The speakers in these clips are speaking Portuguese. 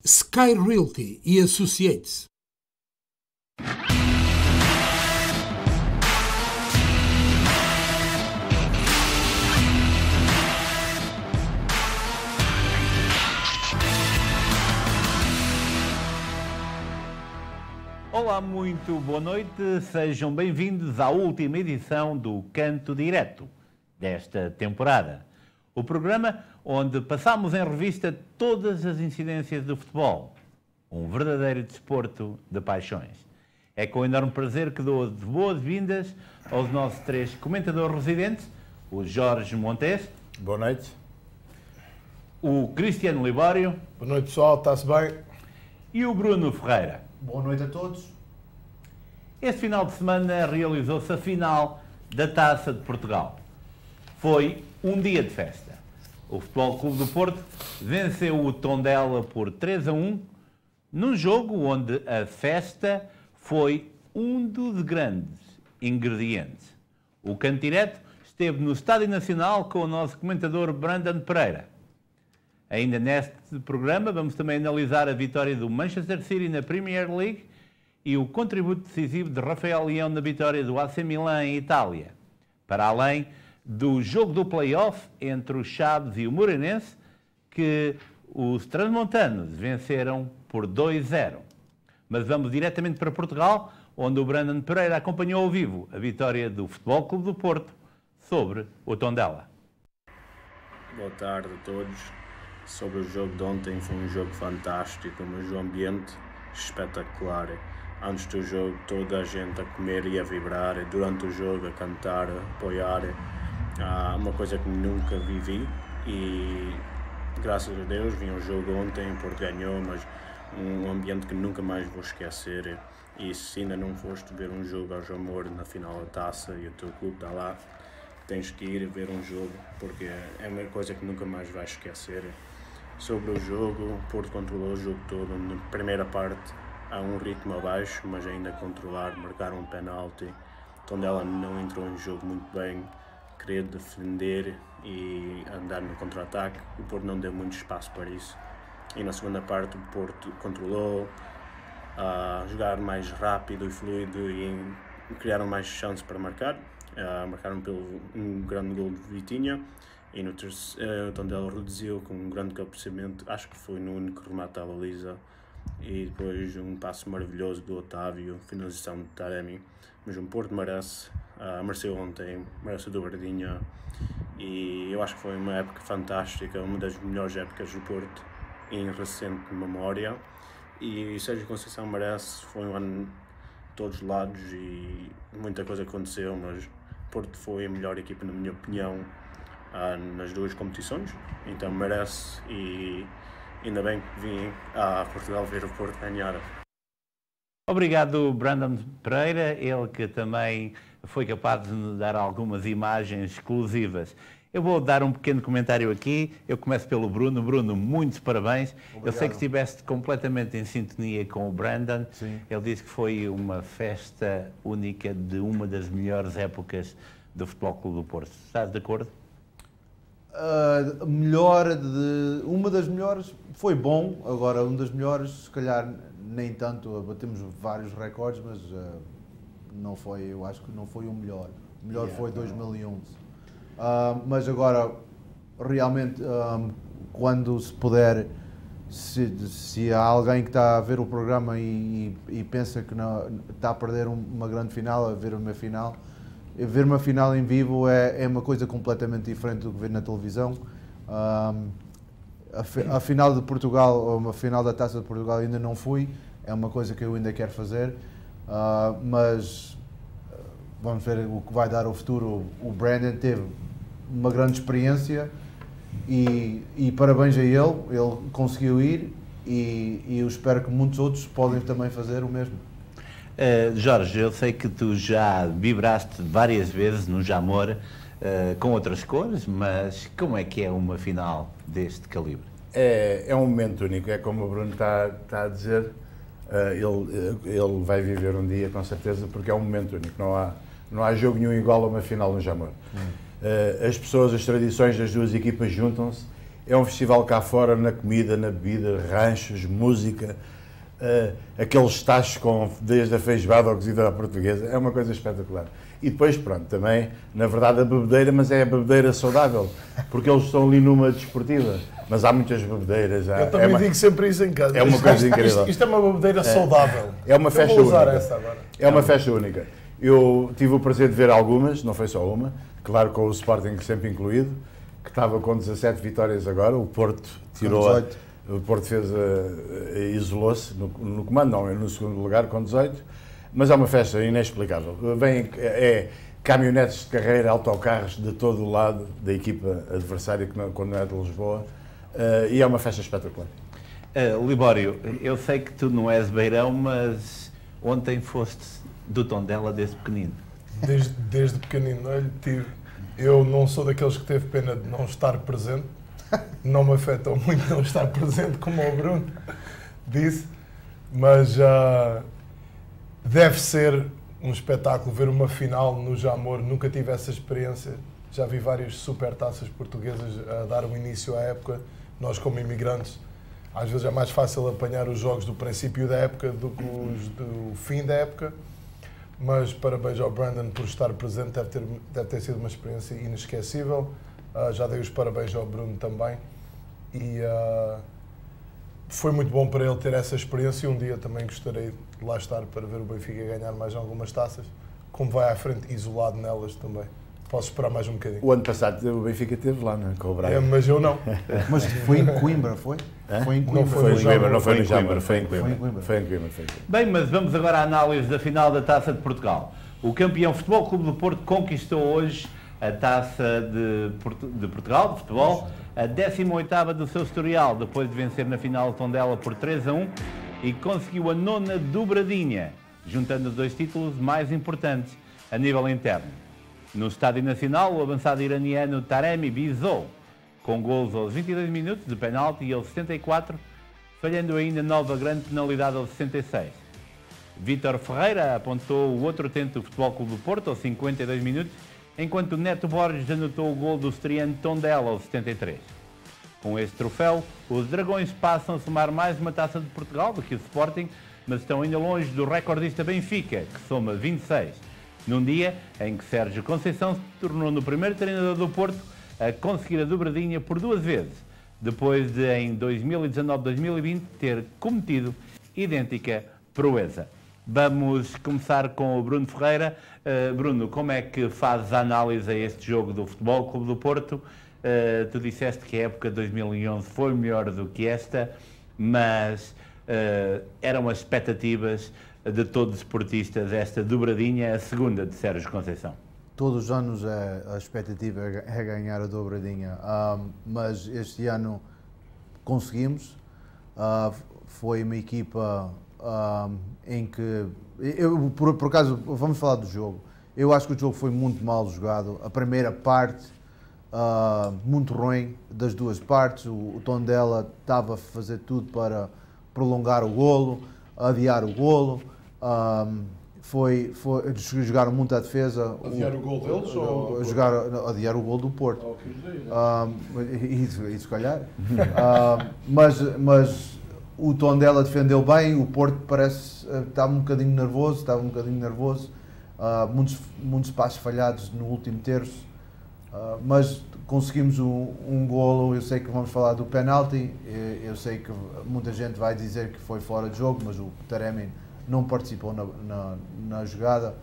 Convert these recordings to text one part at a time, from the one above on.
Sky Realty e Associates. Olá, muito boa noite, sejam bem-vindos à última edição do Canto Direto desta temporada. O programa onde passamos em revista todas as incidências do futebol, um verdadeiro desporto de paixões. É com enorme prazer que dou as boas-vindas aos nossos três comentadores residentes, o Jorge Montes. Boa noite. O Cristiano Libório. Boa noite, pessoal, está-se bem? E o Bruno Ferreira. Boa noite a todos. Este final de semana realizou-se a final da Taça de Portugal. Foi um dia de festa. O Futebol Clube do Porto venceu o Tondela por 3-1, num jogo onde a festa foi um dos grandes ingredientes. O Canto Direto esteve no Estádio Nacional com o nosso comentador Brandon Pereira. Ainda neste programa vamos também analisar a vitória do Manchester City na Premier League e o contributo decisivo de Rafael Leão na vitória do AC Milan em Itália, para além do jogo do play-off entre o Chaves e o Moreirense, que os transmontanos venceram por 2-0. Mas vamos diretamente para Portugal, onde o Brandon Pereira acompanhou ao vivo a vitória do Futebol Clube do Porto sobre o Tondela. Boa tarde a todos. Sobre o jogo de ontem, foi um jogo fantástico, mas o ambiente espetacular. Antes do jogo, toda a gente a comer e a vibrar, durante o jogo a cantar, a apoiar, uma coisa que nunca vivi. E graças a Deus vim ao jogo ontem, o Porto ganhou, mas um ambiente que nunca mais vou esquecer. E se ainda não foste ver um jogo ao Jamor na final da Taça e o teu clube está lá, tens que ir ver um jogo, porque é uma coisa que nunca mais vais esquecer. Sobre o jogo, o Porto controlou o jogo todo. Na primeira parte há um ritmo abaixo, mas ainda controlar, marcar um penalti. Tondela não entrou em jogo muito bem, querer defender e andar no contra-ataque. O Porto não deu muito espaço para isso. E na segunda parte o Porto controlou, a jogar mais rápido e fluido e criaram mais chances para marcar. Marcaram pelo um grande gol de Vitinha. E no terceiro, o Tondela reduziu com um grande cabeceamento, acho que foi no único remate à baliza, e depois um passo maravilhoso do Otávio, finalização de Taremi. Mas o Porto mereceu ontem, merece o dobradinha, e eu acho que foi uma época fantástica, uma das melhores épocas do Porto em recente memória, e Sérgio Conceição merece. Foi um ano de todos os lados e muita coisa aconteceu, mas o Porto foi a melhor equipa, na minha opinião, nas duas competições, então merece, e ainda bem que vim a Portugal ver o Porto ganhar. Obrigado, Brandon Pereira, ele que também foi capaz de nos dar algumas imagens exclusivas. Eu vou dar um pequeno comentário aqui, eu começo pelo Bruno. Bruno, muitos parabéns. Obrigado. Eu sei que estiveste completamente em sintonia com o Brandon. Sim. Ele disse que foi uma festa única de uma das melhores épocas do Futebol Clube do Porto. Estás de acordo? Uma das melhores foi bom, agora um das melhores, se calhar nem tanto, batemos vários recordes, mas não foi, eu acho que não foi o melhor. O melhor foi 2011. Mas agora, realmente, quando se puder, se há alguém que está a ver o programa e pensa que não, está a perder uma grande final, a ver uma final, ver uma final em vivo é uma coisa completamente diferente do que ver na televisão. A final de Portugal, ou uma final da Taça de Portugal, ainda não fui, é uma coisa que eu ainda quero fazer, mas vamos ver o que vai dar o futuro. O Brandon teve uma grande experiência e parabéns a ele conseguiu ir, e eu espero que muitos outros podem também fazer o mesmo. Jorge, eu sei que tu já vibraste várias vezes no Jamor com outras cores, mas como é que é uma final deste calibre? É um momento único, é como o Bruno está a dizer, ele vai viver um dia com certeza, porque é um momento único, não há jogo nenhum igual a uma final no Jamor. As pessoas, as tradições das duas equipas juntam-se é um festival cá fora, na comida, na bebida, ranchos, música, aqueles tachos desde a feijoada ao cozida à portuguesa, é uma coisa espetacular. E depois, pronto, também, na verdade, a bebedeira, mas é a bebedeira saudável, porque eles estão ali numa desportiva, mas há muitas bebedeiras. Eu também digo sempre isso em casa. É uma coisa incrível. Isto é uma bebedeira saudável. É uma festa Eu vou usar única. essa agora. É uma festa única. Eu tive o prazer de ver algumas, não foi só uma, claro, com o Sporting sempre incluído, que estava com 17 vitórias agora, o Porto tirou, o Porto fez, isolou-se no comando, não, no segundo lugar com 18, mas é uma festa inexplicável. Vêm caminhonetes de carreira, autocarros de todo o lado da equipa adversária, quando é de Lisboa, e é uma festa espetacular. Libório, eu sei que tu não és beirão, mas ontem foste do Tondela desde pequenino. Desde pequenino, eu não sou daqueles que teve pena de não estar presente, não me afetou muito não estar presente, como o Bruno disse, mas deve ser um espetáculo ver uma final no Jamor. Nunca tive essa experiência, já vi várias supertaças portuguesas a dar o início à época. Nós, como imigrantes, às vezes é mais fácil apanhar os jogos do princípio da época do que os do fim da época, mas parabéns ao Brandon por estar presente, deve ter sido uma experiência inesquecível. Já dei os parabéns ao Bruno também, e foi muito bom para ele ter essa experiência, e um dia também gostaria de lá estar para ver o Benfica ganhar mais algumas taças, como vai à frente isolado nelas também. Posso esperar mais um bocadinho. O ano passado o Benfica esteve lá, não é? Com o Braga. Mas eu não. Mas foi em Coimbra, foi? Foi em Coimbra. Foi em Coimbra, não foi no Coimbra. Jamor, foi em Coimbra. Foi em Coimbra. Bem, mas vamos agora à análise da final da Taça de Portugal. O campeão Futebol Clube do Porto conquistou hoje a Taça de Portugal, de futebol, a 18ª do seu historial, depois de vencer na final de Tondela por 3-1, e conseguiu a 9ª dobradinha, juntando os dois títulos mais importantes a nível interno. No Estádio Nacional, o avançado iraniano Taremi bisou, com golos aos 22 minutos de penalti e aos 74, falhando ainda nova grande penalidade aos 66. Vítor Ferreira apontou o outro tento do Futebol Clube do Porto aos 52 minutos, enquanto Neto Borges anotou o gol do estreante Tondela aos 73. Com este troféu, os Dragões passam a somar mais uma Taça de Portugal do que o Sporting, mas estão ainda longe do recordista Benfica, que soma 26, num dia em que Sérgio Conceição se tornou no primeiro treinador do Porto a conseguir a dobradinha por 2 vezes, depois de, em 2019-2020, ter cometido idêntica proeza. Vamos começar com o Bruno Ferreira. Bruno, como é que fazes a análise a este jogo do Futebol Clube do Porto? Tu disseste que a época de 2011 foi melhor do que esta, mas eram as expectativas de todos os esportistas esta dobradinha, a segunda de Sérgio Conceição. Todos os anos a expectativa é ganhar a dobradinha, mas este ano conseguimos. Foi uma equipa em que, por acaso, vamos falar do jogo. Eu acho que o jogo foi muito mal jogado. A primeira parte, muito ruim das duas partes. O Tondela estava a fazer tudo para prolongar o golo, adiar o golo. Jogaram muito à defesa. Adiar o gol deles ou adiar o gol do Porto. Isso calhar. Mas o Tondela defendeu bem, o Porto parece estava um bocadinho nervoso, muitos passos falhados no último terço, mas conseguimos um golo. Eu sei que vamos falar do penalti, eu sei que muita gente vai dizer que foi fora de jogo, mas o Taremi não participou na jogada.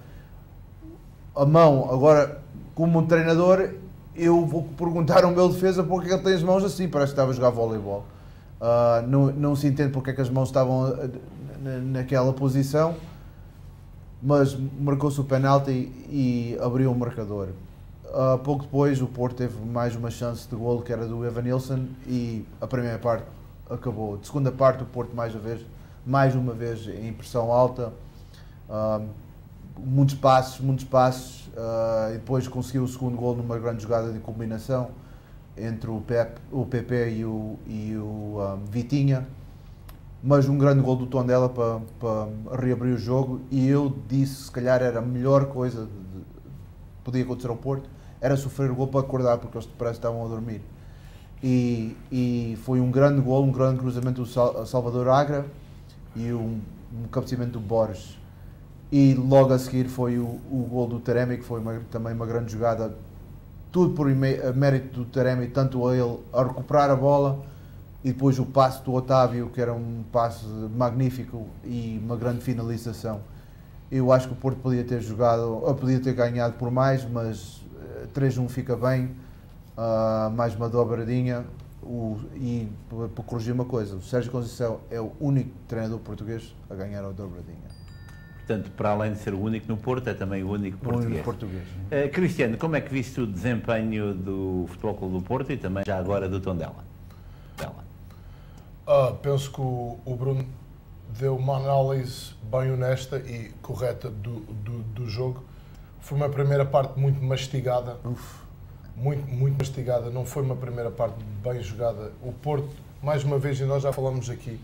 A mão, agora, como um treinador, eu vou perguntar ao meu defesa porque ele tem as mãos assim, parece que estava a jogar voleibol. Não se entende porque é que as mãos estavam naquela posição, mas marcou-se o penalti e abriu o marcador. Pouco depois o Porto teve mais uma chance de golo, que era do Evanilson, e a primeira parte acabou. A segunda parte o Porto mais uma vez em pressão alta, muitos passos, e depois conseguiu o segundo golo numa grande jogada de combinação entre o PP e o Vitinha, mas um grande gol do Tondela para reabrir o jogo. E eu disse, se calhar era a melhor coisa que podia acontecer ao Porto, era sofrer o gol para acordar, porque eles parece que estavam a dormir. e foi um grande gol, um grande cruzamento do Salvador Agra e um cabeceamento do Borges. E logo a seguir foi o gol do Taremi, que foi também uma grande jogada, tudo por mérito do Taremi, tanto a ele a recuperar a bola e depois o passe do Otávio, que era um passe magnífico e uma grande finalização. Eu acho que o Porto podia ter ganhado por mais, mas 3-1 fica bem, mais uma dobradinha. E para corrigir uma coisa, o Sérgio Conceição é o único treinador português a ganhar a dobradinha. Portanto, para além de ser o único no Porto, é também o único português. Cristiano, como é que viste o desempenho do Futebol Clube do Porto e também já agora do Tondela? Penso que o Bruno deu uma análise bem honesta e correta do jogo. Foi uma primeira parte muito mastigada. Muito mastigada, não foi uma primeira parte bem jogada. O Porto, mais uma vez, e nós já falamos aqui,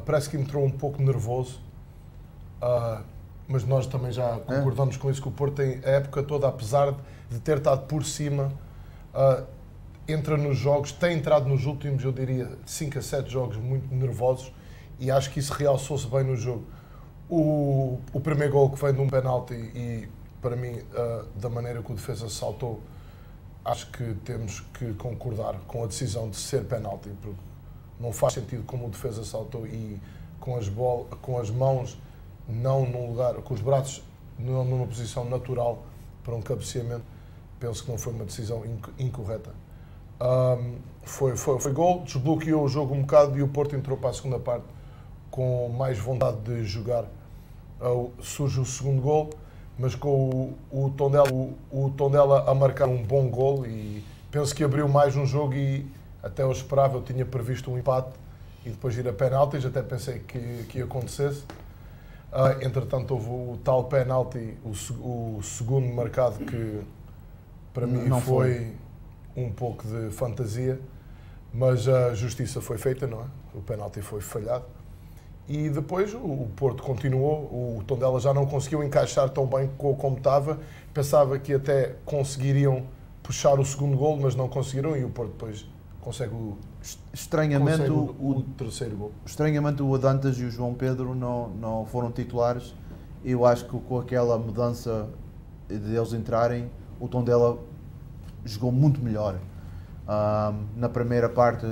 parece que entrou um pouco nervoso, mas nós também já concordamos com isso, que o Porto tem a época toda, apesar de ter estado por cima, entra nos jogos, tem entrado nos últimos, eu diria, 5 a 7 jogos muito nervosos, e acho que isso realçou-se bem no jogo. O primeiro gol que vem de um penalti, e para mim, da maneira que o defesa saltou, acho que temos que concordar com a decisão de ser penalti, porque não faz sentido como o defesa saltou e com as mãos não num lugar, com os braços não numa posição natural para um cabeceamento. Penso que não foi uma decisão incorreta. Foi gol, desbloqueou o jogo um bocado e o Porto entrou para a segunda parte com mais vontade de jogar. Surge o segundo gol, mas com o Tondela a marcar um bom gol, e penso que abriu mais um jogo, e até eu esperava, eu tinha previsto um empate e depois ir a penaltis, até pensei que ia acontecesse. Entretanto houve o tal penalti, o segundo marcado, que para mim não foi um pouco de fantasia, mas a justiça foi feita, não é? O penalti foi falhado. E depois o Porto continuou, o Tondela já não conseguiu encaixar tão bem como estava. Pensava que até conseguiriam puxar o segundo gol, mas não conseguiram, e o Porto depois consegue o terceiro gol. Estranhamente o Adantas e o João Pedro não foram titulares. Eu acho que com aquela mudança de eles entrarem, o Tondela jogou muito melhor. Na primeira parte,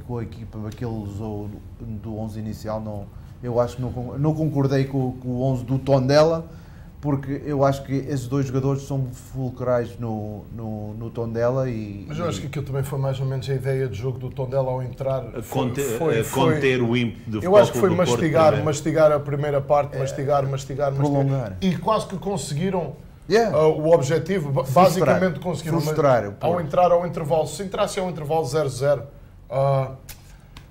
com a equipa que ele usou do 11 inicial, eu acho que não concordei com o 11 do Tondela, porque eu acho que esses dois jogadores são fulcrais no Tondela. Mas eu acho que aquilo também foi mais ou menos a ideia de jogo do Tondela ao entrar. Conter o ímpeto do futebol. Eu acho que foi mastigar a primeira parte, mastigar. Prolongar. E quase que conseguiram o objetivo. Basicamente conseguiram. Frustrar. Ao entrar ao intervalo, se entrasse ao intervalo 0-0,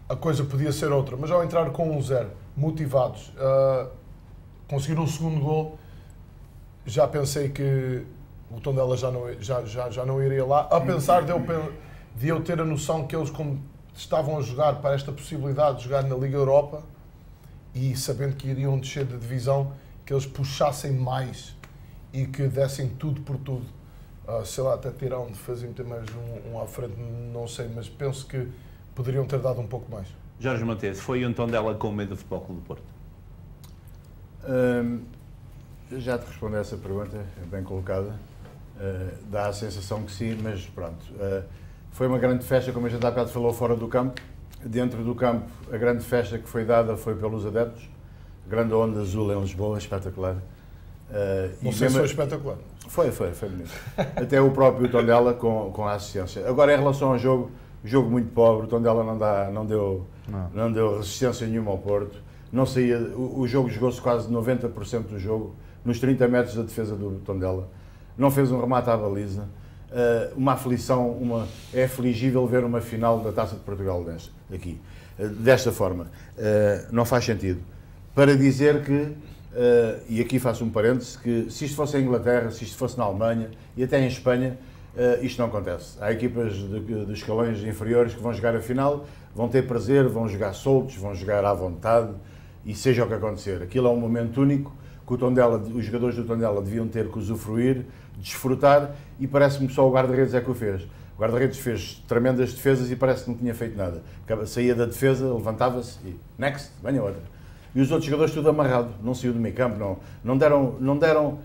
a coisa podia ser outra. Mas ao entrar com 1-0, motivados, conseguiram o segundo gol. Já pensei que o Tondela já não iria lá, a pensar de eu ter a noção que eles, como estavam a jogar para esta possibilidade de jogar na Liga Europa, e sabendo que iriam descer de divisão, que eles puxassem mais e que dessem tudo por tudo. Sei lá, até tirar de fazer meter mais um à frente, não sei, mas penso que poderiam ter dado um pouco mais. Jorge Montes, foi um Tondela com medo do Futebol Clube do Porto? Já te respondi a essa pergunta, é bem colocada. Dá a sensação que sim, mas pronto. Foi uma grande festa, como a gente há bocado falou, fora do campo. Dentro do campo, a grande festa que foi dada foi pelos adeptos. A grande onda azul em Lisboa, espetacular. Não sei se foi espetacular. Foi bonito. Até o próprio Tondela com a assistência. Agora, em relação ao jogo muito pobre. O Tondela não deu resistência nenhuma ao Porto. Não saía, o jogo jogou-se quase 90% do jogo nos 30 metros da defesa do Tondela. Não fez um remate à baliza. Uma aflição, é afligível ver uma final da Taça de Portugal desta forma. Não faz sentido. Para dizer que, e aqui faço um parêntese, que se isto fosse em Inglaterra, se isto fosse na Alemanha e até em Espanha, isto não acontece. Há equipas de escalões inferiores que vão jogar a final, vão ter prazer, vão jogar soltos, vão jogar à vontade, e seja o que acontecer. Aquilo é um momento único que os jogadores do Tondela deviam ter que usufruir, desfrutar, e parece-me que só o guarda-redes é que o fez. O guarda-redes fez tremendas defesas e parece que não tinha feito nada. Saía da defesa, levantava-se e next, venha outra. E os outros jogadores tudo amarrado, não saiu do meio campo, não deram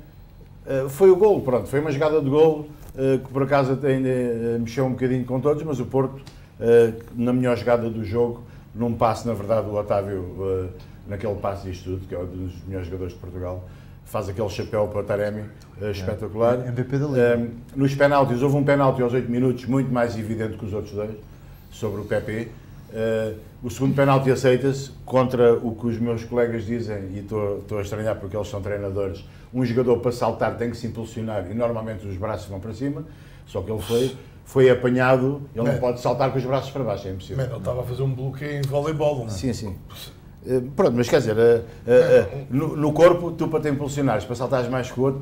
foi o golo, pronto, foi uma jogada de golo que por acaso ainda mexeu um bocadinho com todos, mas o Porto, na melhor jogada do jogo, num passe, na verdade, o Otávio, naquele passe disto tudo, que é um dos melhores jogadores de Portugal, faz aquele chapéu para Taremi, espetacular. MVP da Liga. Nos penaltis, houve um penalti aos 8 minutos, muito mais evidente que os outros dois, sobre o Pepe. O segundo penalti aceita-se, contra o que os meus colegas dizem, e estou a estranhar porque eles são treinadores, um jogador para saltar tem que se impulsionar e normalmente os braços vão para cima, só que ele foi apanhado, ele não pode saltar com os braços para baixo, é impossível. Ele estava a fazer um bloqueio em voleibol, não é? Sim, sim. Pronto, mas quer dizer, no corpo, tu para te impulsionares, para saltares mais que o outro,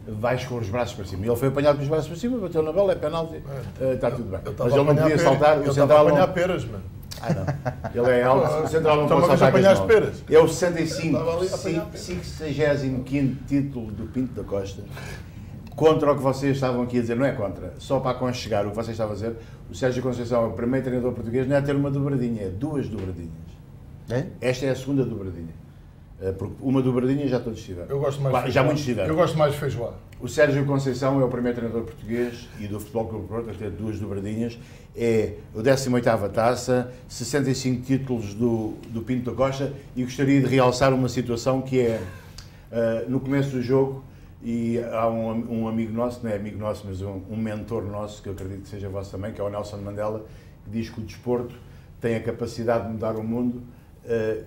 vais com os braços para cima. E ele foi apanhado com os braços para cima, bateu na bola, é penalti, está tudo bem. Mas ele não podia saltar, o central não... Ele estava a apanhar peras, mano. Não. Ele é alto, o central não pode saltar apanhar as peras. É o 65º título do Pinto da Costa. Contra o que vocês estavam aqui a dizer, não é contra, só para aconchegar o que vocês estavam a dizer, o Sérgio Conceição é o primeiro treinador português, não é ter uma dobradinha, é 2 dobradinhas. É? Esta é a segunda dobradinha. Porque uma dobradinha já todos tiveram. Eu gosto mais de já muitos tiveram. Eu gosto mais de feijoada. O Sérgio Conceição é o primeiro treinador português e do Futebol Clube do Porto a ter 2 dobradinhas. É o 18ª taça, 65 títulos do Pinto da Costa, e gostaria de realçar uma situação que é, no começo do jogo, e há um amigo nosso, não é amigo nosso, mas um mentor nosso, que eu acredito que seja vosso também, que é o Nelson Mandela, que diz que o desporto tem a capacidade de mudar o mundo,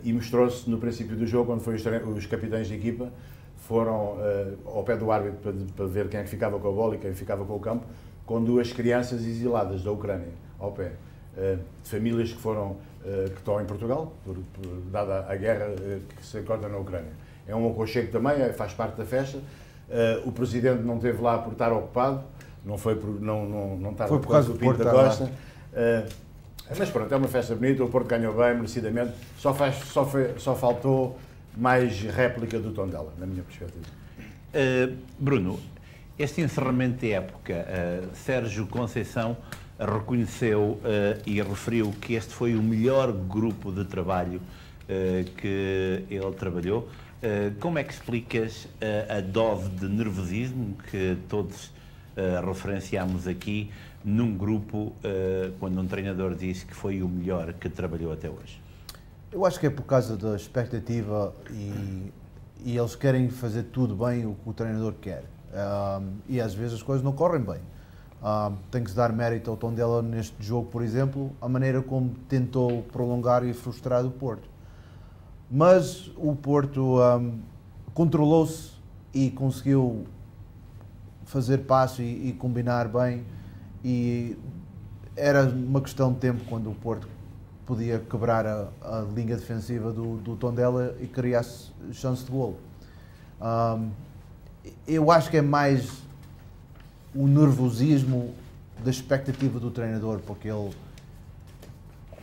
e mostrou-se no princípio do jogo, quando os capitães de equipa foram ao pé do árbitro para ver quem é que ficava com a bola e quem ficava com o campo, com 2 crianças exiladas da Ucrânia, ao pé, de famílias que estão em Portugal, dada a guerra que se encontra na Ucrânia. É um aconchego também, faz parte da festa. O Presidente não esteve lá por estar ocupado, não estava por causa do Pinto Porto da Costa. Mas pronto, é uma festa bonita, o Porto ganhou bem, merecidamente, só faltou mais réplica do Tondela, na minha perspectiva. Bruno, este encerramento de época, Sérgio Conceição reconheceu e referiu que este foi o melhor grupo de trabalho que ele trabalhou. Como é que explicas a dose de nervosismo que todos referenciámos aqui num grupo, quando um treinador disse que foi o melhor que trabalhou até hoje? Eu acho que é por causa da expectativa e eles querem fazer tudo bem o que o treinador quer. E às vezes as coisas não correm bem. Tem que se dar mérito ao Tondela neste jogo, por exemplo, a maneira como tentou prolongar e frustrar o Porto. Mas o Porto controlou-se e conseguiu fazer passo e combinar bem, e era uma questão de tempo quando o Porto podia quebrar a linha defensiva do Tondela e criasse chance de golo. Eu acho que é mais o nervosismo da expectativa do treinador, porque ele,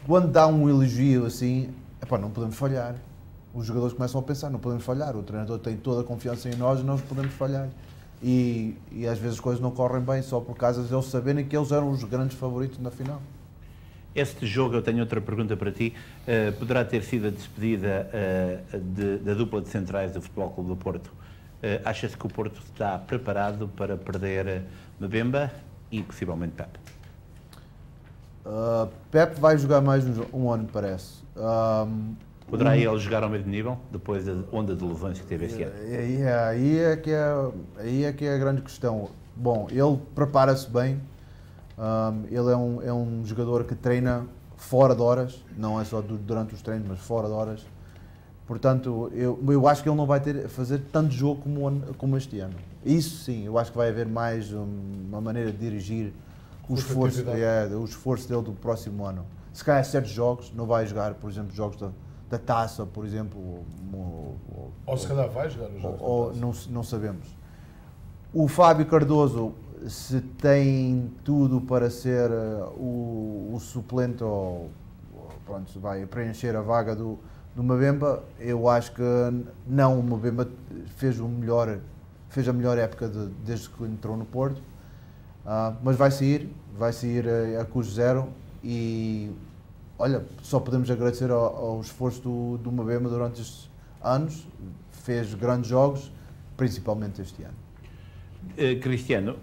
quando dá um elogio assim, não podemos falhar. Os jogadores começam a pensar, não podemos falhar, o treinador tem toda a confiança em nós, não podemos falhar. E às vezes as coisas não correm bem só por causa de eles saberem que eles eram os grandes favoritos na final. Este jogo, eu tenho outra pergunta para ti, poderá ter sido a despedida da dupla de centrais do Futebol Clube do Porto. Achas que o Porto está preparado para perder Mbemba e possivelmente Pepe? Pepe vai jogar mais um ano, parece. Poderá ele jogar ao mesmo nível, depois da onda de lesões que teve este ano? Aí é que é a grande questão. Bom, ele prepara-se bem, ele é um jogador que treina fora de horas, não é só durante os treinos, mas fora de horas. Portanto, eu acho que ele não vai fazer tanto jogo como este ano. Isso sim, eu acho que vai haver mais uma maneira de dirigir o esforço dele do próximo ano. Se calhar certos jogos, não vai jogar, por exemplo, jogos da taça, por exemplo. Ou se calhar vai jogar os jogos da taça. Não sabemos. O Fábio Cardoso, se tem tudo para ser o suplente ou pronto, vai preencher a vaga do Mbemba, eu acho que não, o Mbemba fez a melhor época desde que entrou no Porto. Mas vai sair a custo zero e, olha, só podemos agradecer ao esforço do Mbemba durante estes anos, fez grandes jogos, principalmente este ano. Cristiano,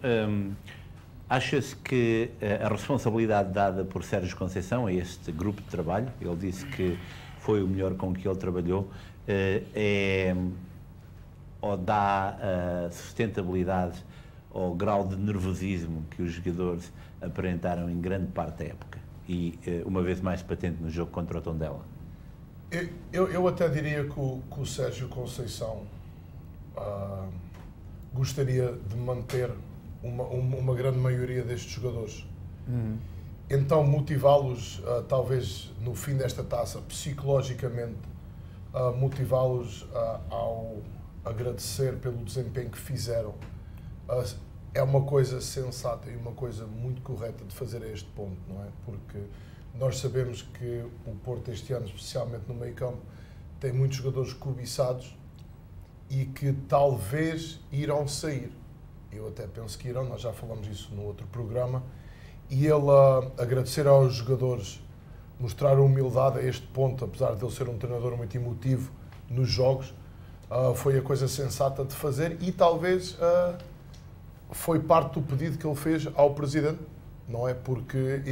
achas que a responsabilidade dada por Sérgio Conceição a este grupo de trabalho, ele disse que foi o melhor com que ele trabalhou, ou dá sustentabilidade ao grau de nervosismo que os jogadores aparentaram em grande parte da época e uma vez mais patente no jogo contra o Tondela? Eu até diria que o Sérgio Conceição gostaria de manter uma grande maioria destes jogadores. Então motivá-los, talvez no fim desta taça, psicologicamente, motivá-los ao agradecer pelo desempenho que fizeram, é uma coisa sensata e uma coisa muito correta de fazer a este ponto, não é? Porque nós sabemos que o Porto este ano, especialmente no meio-campo, tem muitos jogadores cobiçados e que talvez irão sair. Eu até penso que irão, nós já falamos isso no outro programa, e ele agradecer aos jogadores, mostrar humildade a este ponto, apesar de ele ser um treinador muito emotivo nos jogos, foi a coisa sensata de fazer e talvez foi parte do pedido que ele fez ao Presidente, não é? Porque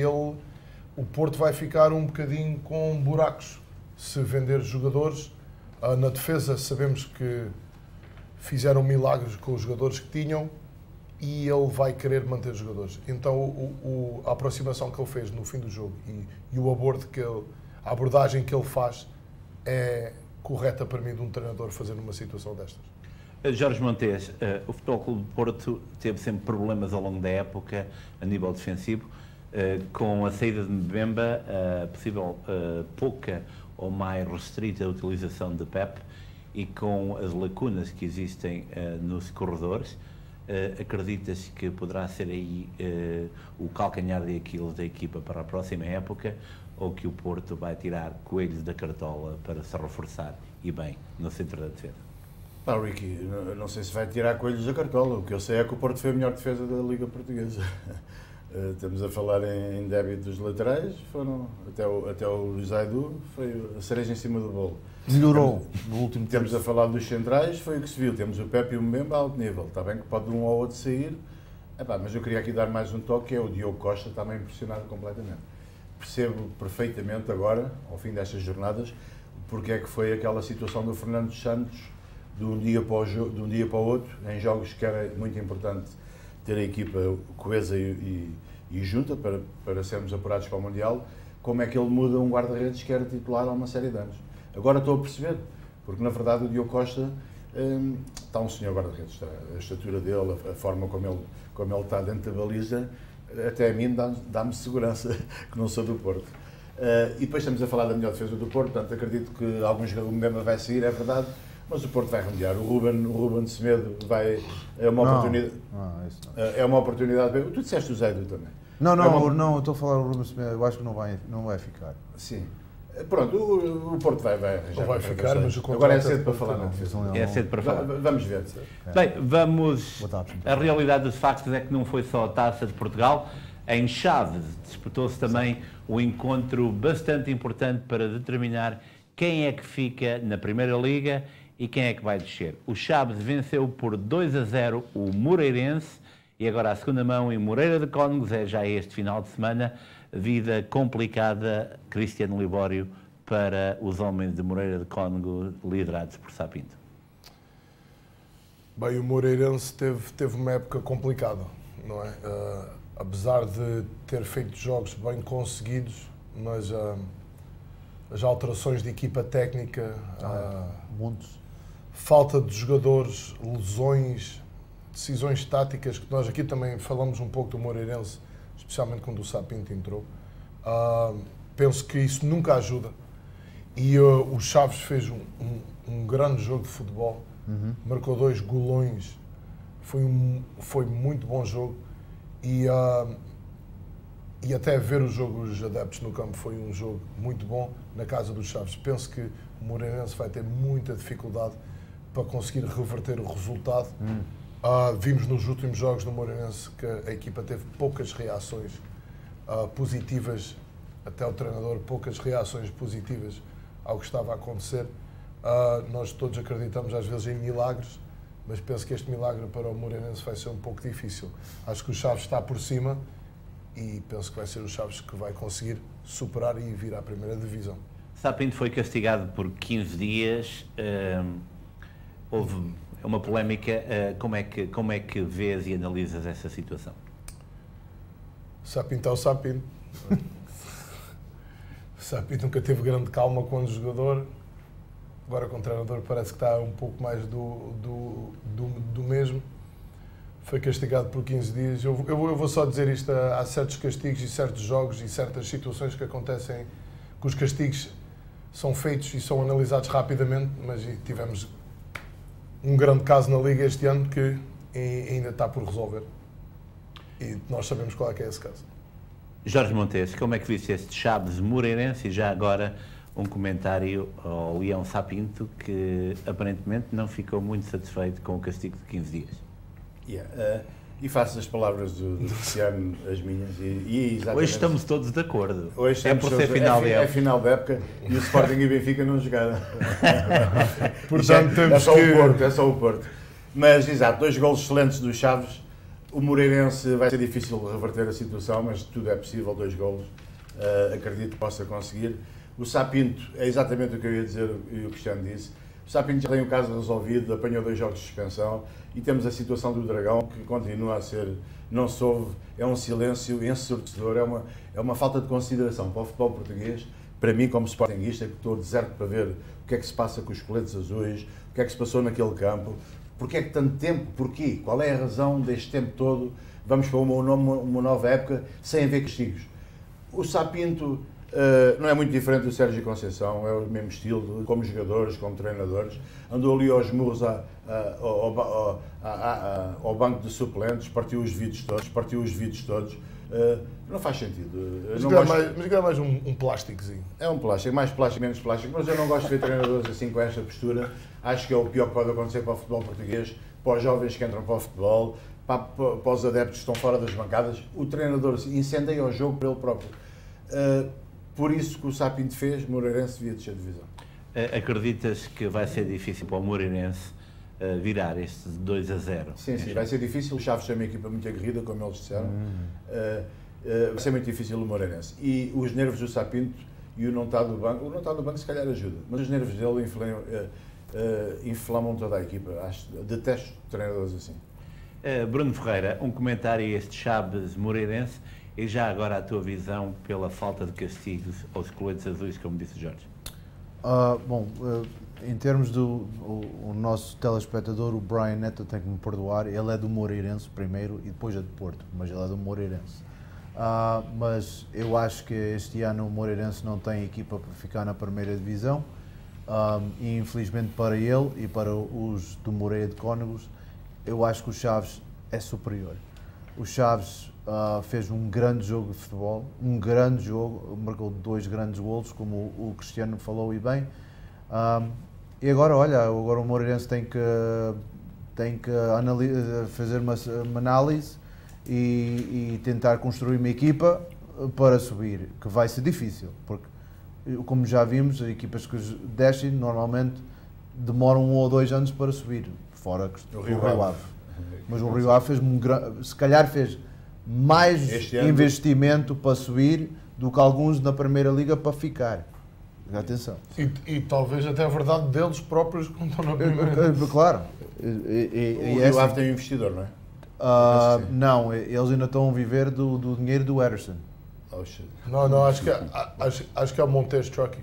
o Porto vai ficar um bocadinho com buracos se vender jogadores. Na defesa sabemos que fizeram milagres com os jogadores que tinham e ele vai querer manter os jogadores. Então a aproximação que ele fez no fim do jogo e a abordagem que ele faz é correta para mim de um treinador fazer numa situação destas. Jorge Montes, o Futebol Clube do Porto teve sempre problemas ao longo da época a nível defensivo, com a saída de Mbemba, a possível pouca ou mais restrita utilização de Pep e com as lacunas que existem nos corredores. Acreditas que poderá ser aí o calcanhar de Aquiles da equipa para a próxima época, ou que o Porto vai tirar coelhos da cartola para se reforçar e bem no centro da defesa? Ricky, não sei se vai tirar coelhos da cartola. O que eu sei é que o Porto foi a melhor defesa da Liga Portuguesa. Estamos a falar em débito dos laterais, foram até o Zaidu, foi a cereja em cima do bolo. Melhorou no último tempo. Temos a falar dos centrais, foi o que se viu. Temos o Pepe e o Mbemba a alto nível. Está bem que pode um ou outro sair, mas eu queria aqui dar mais um toque, é o Diogo Costa, está-me impressionado completamente. Percebo perfeitamente agora, ao fim destas jornadas, porque é que foi aquela situação do Fernando Santos de um dia para o outro, em jogos que era muito importante ter a equipa coesa e junta para sermos apurados para o Mundial, como é que ele muda um guarda-redes que era titular há uma série de anos. Agora estou a perceber, porque na verdade o Diogo Costa está um senhor guarda-redes, a estatura dele, a forma como ele está dentro da baliza, até a mim dá-me segurança, que não sou do Porto. E depois estamos a falar da melhor defesa do Porto, portanto acredito que alguns jogadores mesmo vai sair, é verdade, mas o Porto vai remediar. O Ruben de Semedo é uma oportunidade. É uma oportunidade. Tu disseste o Zaidu também. Não, eu estou a falar do Ruben Semedo, eu acho que não vai ficar. Sim. Pronto, o Porto vai arranjar. Não vai ficar, mas o agora é cedo para falar na defesa. É cedo para falar. Vamos ver. Bem, a realidade dos factos é que não foi só a Taça de Portugal. Em Chaves disputou-se também o encontro bastante importante para determinar quem é que fica na Primeira Liga e quem é que vai descer. O Chaves venceu por 2-0 o Moreirense e agora a segunda mão em Moreira de Cónegos é já este final de semana. Vida complicada, Cristiano Libório, para os homens de Moreira de Cónegos liderados por Sapinto. Bem, o Moreirense teve uma época complicada, não é? Apesar de ter feito jogos bem conseguidos, mas as alterações de equipa técnica, falta de jogadores, lesões, decisões táticas, que nós aqui também falamos um pouco do Moreirense, especialmente quando o Sapinto entrou. Penso que isso nunca ajuda. E o Chaves fez um grande jogo de futebol, marcou 2 golões, foi muito bom jogo. E até ver o jogo dos adeptos no campo foi um jogo muito bom na casa dos Chaves. Penso que o Moreirense vai ter muita dificuldade para conseguir reverter o resultado, Vimos nos últimos jogos do Moreirense que a equipa teve poucas reações positivas, até o treinador, poucas reações positivas ao que estava a acontecer. Nós todos acreditamos às vezes em milagres, mas penso que este milagre para o Moreirense vai ser um pouco difícil. Acho que o Chaves está por cima e penso que vai ser o Chaves que vai conseguir superar e vir à primeira divisão. Sapinto foi castigado por 15 dias, houve uma polémica. Como é que vês e analisas essa situação? Sapinto é o Sapinto. Sapinto nunca teve grande calma quando o jogador, agora com o treinador parece que está um pouco mais do mesmo. Foi castigado por 15 dias. Eu vou só dizer isto, há certos castigos e certos jogos e certas situações que acontecem, que os castigos são feitos e são analisados rapidamente, mas tivemos um grande caso na Liga este ano que ainda está por resolver. E nós sabemos qual é que é esse caso. Jorge Montes, como é que viste este Chaves Moreirense? E já agora um comentário ao Leão Sapinto, que aparentemente não ficou muito satisfeito com o castigo de 15 dias. E faço as palavras do Cristiano as minhas. Hoje estamos todos de acordo. Hoje é por ser final de época. É final da época e o Sporting e o Benfica não jogaram. Portanto, é só o Porto. Mas, exato, 2 golos excelentes dos Chaves. O Moreirense vai ser difícil reverter a situação, mas tudo é possível, 2 golos. Acredito que possa conseguir. O Sapinto, é exatamente o que eu ia dizer e o Cristiano disse. O Sapinto já tem o caso resolvido, apanhou 2 jogos de suspensão e temos a situação do Dragão, que continua a ser, não se ouve, é um silêncio ensurdecedor, é uma falta de consideração para o futebol português, para mim como sportinguista, que estou deserto para ver o que é que se passa com os coletes azuis, o que é que se passou naquele campo, porque é que tanto tempo, porquê, qual é a razão deste tempo todo, vamos para uma nova época sem haver castigos. O Sapinto não é muito diferente do Sérgio Conceição, é o mesmo estilo, como jogadores, como treinadores. Andou ali aos murros ao banco de suplentes, partiu os vidros todos. Não faz sentido. Mas é mais um plásticozinho. É um plástico, mais plástico, menos plástico, mas eu não gosto de ver treinadores assim com esta postura. Acho que é o pior que pode acontecer para o futebol português, para os jovens que entram para o futebol, para os adeptos que estão fora das bancadas. O treinador incendeia o jogo para ele próprio. Por isso que o Sapinto fez, Moreirense devia descer de divisão. Acreditas que vai ser difícil para o Moreirense virar este 2-0? Sim, vai ser difícil. O Chaves é uma equipa muito aguerrida, como eles disseram. Vai ser muito difícil o Moreirense. E os nervos do Sapinto e o não estar do banco se calhar ajuda. Mas os nervos dele inflamam toda a equipa. Detesto treinadores assim. Bruno Ferreira, um comentário a este Chaves Moreirense e já agora a tua visão pela falta de castigos aos coletes azuis, como disse o Jorge. Em termos do nosso telespectador, o Brian Neto tem que me perdoar, ele é do Moreirense primeiro e depois é do Porto, mas ele é do Moreirense. Mas eu acho que este ano o Moreirense não tem equipa para ficar na primeira divisão e infelizmente para ele e para os do Moreira de Cónegos, eu acho que o Chaves é superior. O Chaves fez um grande jogo de futebol, marcou 2 grandes golos, como o Cristiano falou e bem. E agora, agora o Moreirense tem que fazer uma análise e tentar construir uma equipa para subir, que vai ser difícil, porque, como já vimos, as equipas que descem normalmente demoram 1 ou 2 anos para subir, fora o Rio Ave. Mas o Rio Ave se calhar fez mais investimento para subir do que alguns na Primeira Liga para ficar. Atenção. E talvez até a verdade deles próprios que não estão na Primeira. Claro. O Rio Ave tem um investidor, não é? Não, eles ainda estão a viver do dinheiro do Ederson. Oh, shit. Não, acho que é o Montes Trucking.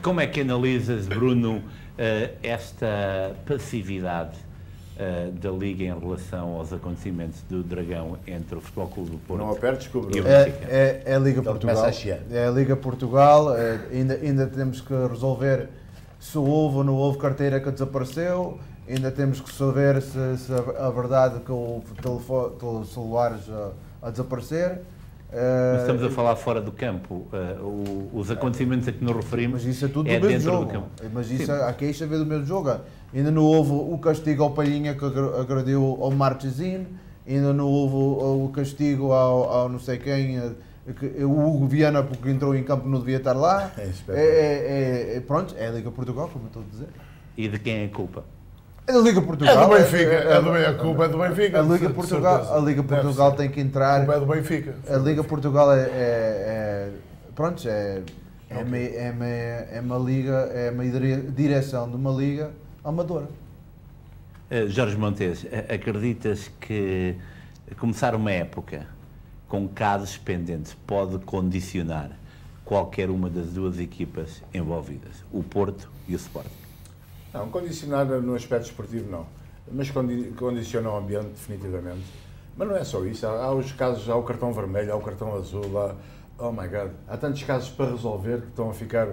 Como é que analisas, Bruno, esta passividade da Liga em relação aos acontecimentos do Dragão entre o Futebol Clube do Porto não apertes com o Bruno. É a Liga Portugal. É a Liga Portugal. Ainda temos que resolver se houve ou não houve carteira que desapareceu. Ainda temos que saber se a verdade que houve celulares a desaparecer. Mas estamos a falar fora do campo. Os acontecimentos a que nos referimos mas isso é tudo do dentro mesmo jogo. do campo. Mas isso a queixa veio do mesmo jogo. Ainda não houve o castigo ao Palhinha que agrediu ao Marchesin, ainda não houve o castigo ao não sei quem, o Hugo Viana porque entrou em campo não devia estar lá. Pronto, é a Liga Portugal, como eu estou a dizer. E de quem é a culpa? É da Liga Portugal. É do Benfica, a culpa é do Benfica. A Liga Portugal tem que entrar. A culpa é do Benfica. A Liga Portugal pronto, é uma liga, é uma direção de uma liga amadora. Jorge Montes, acreditas que começar uma época com casos pendentes pode condicionar qualquer uma das duas equipas envolvidas, o Porto e o Sporting? Não, condicionar no aspecto esportivo não, mas condiciona o ambiente definitivamente. Mas não é só isso, há os casos, há o cartão vermelho, há o cartão azul, oh my God, há tantos casos para resolver que estão a ficar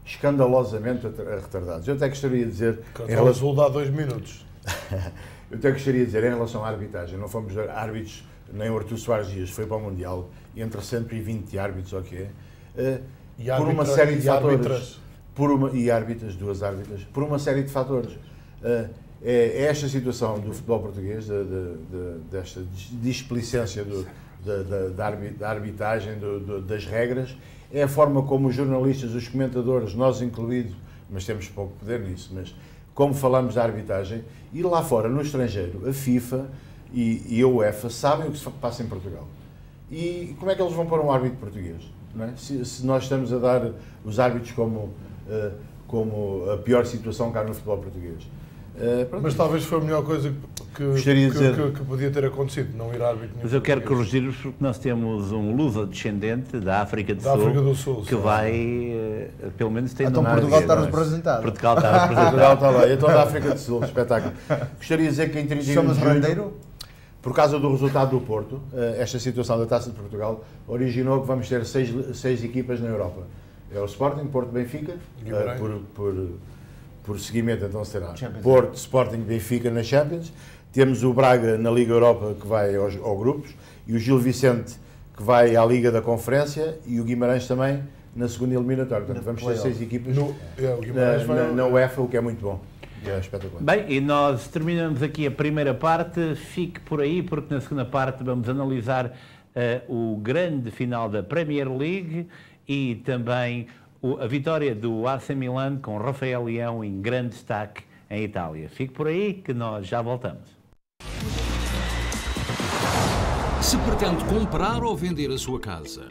escandalosamente retardados. Eu até gostaria de dizer... Cartão azul dá 2 minutos. Eu até gostaria de dizer, em relação à arbitragem, não fomos árbitros, nem o Artur Soares Dias foi para o Mundial, e entre 120 árbitros, ou que é, por uma série de fatores... duas árbitras, por uma série de fatores. É esta situação do futebol português, desta displicência da arbitragem, das regras, é a forma como os jornalistas, os comentadores, nós incluídos, mas temos pouco poder nisso, mas como falamos da arbitragem, e lá fora, no estrangeiro, a FIFA e a UEFA sabem o que se passa em Portugal. E como é que eles vão pôr um árbitro português? Não é? Se nós estamos a dar os árbitros como a pior situação cá no futebol português. Mas talvez foi a melhor coisa que podia ter acontecido, não ir árbitro. Mas eu quero corrigir-vos porque nós temos um luso-descendente da África do Sul que vai, pelo menos tem então Portugal está representado. Portugal está representado. Portugal está lá, eu estou da África do Sul, espetáculo. Gostaria de dizer que em 31 de julho, por causa do resultado do Porto, esta situação da Taça de Portugal originou que vamos ter 6 equipas na Europa. É o Sporting, Porto, Benfica, por seguimento então será Porto, Sporting, Benfica na Champions. Temos o Braga na Liga Europa que vai ao grupos e o Gil Vicente que vai à Liga da Conferência e o Guimarães também na segunda eliminatória. Portanto, vamos ter 6 equipas na UEFA, o que é muito bom. É espetacular. Bem, e nós terminamos aqui a primeira parte. Fique por aí porque na segunda parte vamos analisar o grande final da Premier League e também a vitória do AC Milan com Rafael Leão em grande destaque em Itália. Fique por aí que nós já voltamos. Se pretende comprar ou vender a sua casa,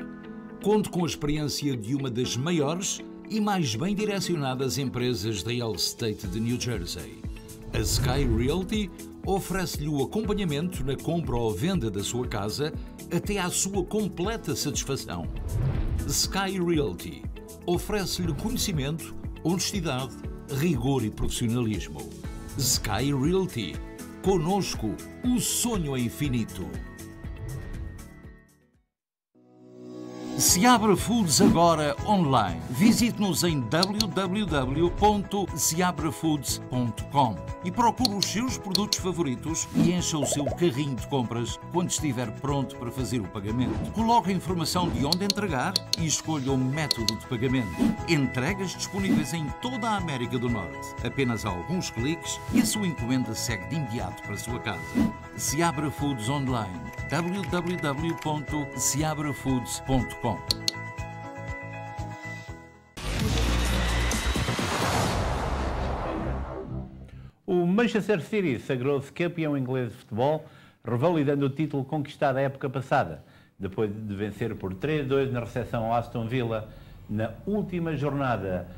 conte com a experiência de uma das maiores e mais bem direcionadas empresas de real estate de New Jersey. A Sky Realty oferece-lhe o acompanhamento na compra ou venda da sua casa até à sua completa satisfação. Sky Realty oferece-lhe conhecimento, honestidade, rigor e profissionalismo. Sky Realty. Conosco, o sonho é infinito. Seabra Foods agora online. Visite-nos em www.seabrafoods.com e procure os seus produtos favoritos e encha o seu carrinho de compras quando estiver pronto para fazer o pagamento. Coloque a informação de onde entregar e escolha o método de pagamento. Entregas disponíveis em toda a América do Norte. Apenas alguns cliques e a sua encomenda segue de imediato para a sua casa. Seabra Foods online. www.seabrafoods.com. O Manchester City sagrou-se campeão inglês de futebol, revalidando o título conquistado a época passada, depois de vencer por 3-2 na recepção ao Aston Villa na última jornada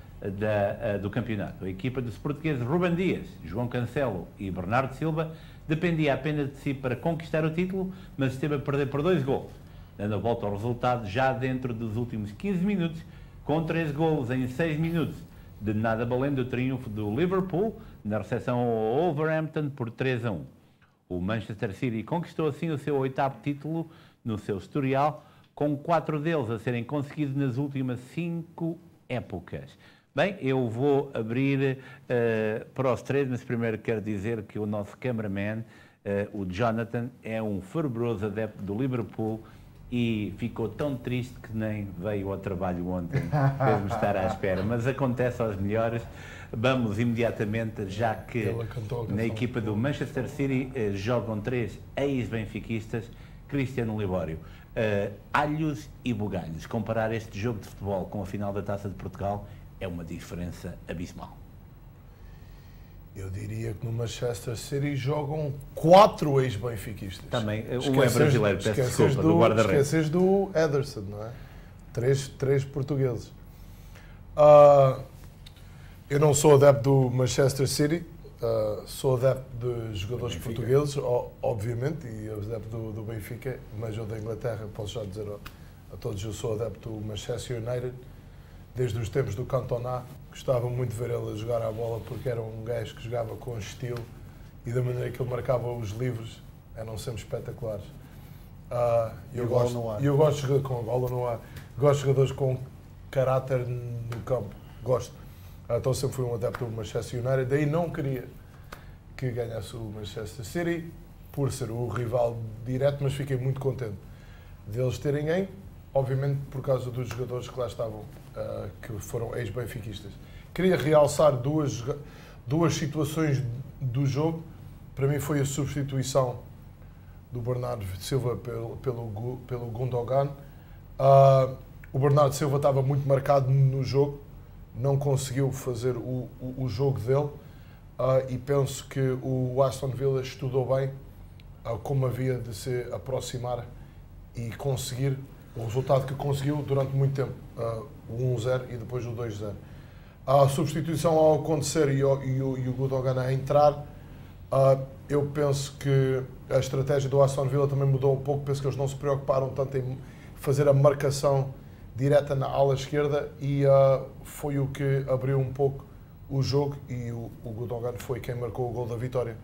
do campeonato. A equipa dos portugueses Rúben Dias, João Cancelo e Bernardo Silva dependia apenas de si para conquistar o título, mas esteve a perder por 2 golos, dando a volta ao resultado já dentro dos últimos 15 minutos, com 3 golos em 6 minutos, de nada valendo o triunfo do Liverpool na recepção ao Wolverhampton por 3-1. O Manchester City conquistou assim o seu 8º título no seu historial, com 4 deles a serem conseguidos nas últimas 5 épocas. Bem, eu vou abrir para os 3, mas primeiro quero dizer que o nosso cameraman, o Jonathan, é um fervoroso adepto do Liverpool e ficou tão triste que nem veio ao trabalho ontem, fez-me estar à espera. Mas acontece aos melhores. Vamos imediatamente, já que na equipa do Manchester City jogam 3 ex-benfiquistas, Cristiano Libório. Alhos e bugalhos. Comparar este jogo de futebol com a final da Taça de Portugal é uma diferença abismal. Eu diria que no Manchester City jogam 4 ex-benfiquistas. Também, um é brasileiro, peço desculpa, do guarda-redes. Esqueces do Ederson, não é? 3 portugueses. Eu não sou adepto do Manchester City, sou adepto de jogadores portugueses, obviamente, e adepto do Benfica, mas eu da Inglaterra, posso já dizer a todos, eu sou adepto do Manchester United, desde os tempos do Cantona. Gostava muito de ver ele jogar a bola, porque era um gajo que jogava com estilo e da maneira que ele marcava os livros, eram sempre espetaculares. Eu gosto de jogar com a bola no ar, gosto de jogadores com caráter no campo, gosto. Então sempre fui um adepto do Manchester United, daí não queria que ganhasse o Manchester City, por ser o rival direto, mas fiquei muito contente deles terem ganho, obviamente por causa dos jogadores que lá estavam, que foram ex-benfiquistas. Queria realçar duas situações do jogo. Para mim foi a substituição do Bernardo Silva pelo Gundogan. O Bernardo Silva estava muito marcado no jogo, não conseguiu fazer o jogo dele, e penso que o Aston Villa estudou bem como havia de se aproximar e conseguir o resultado que conseguiu durante muito tempo, o 1-0 e depois o 2-0. A substituição ao acontecer e o Gundogan a entrar, eu penso que a estratégia do Aston Villa também mudou um pouco. Penso que eles não se preocuparam tanto em fazer a marcação direta na ala esquerda e foi o que abriu um pouco o jogo, e o Gundogan foi quem marcou o gol da vitória,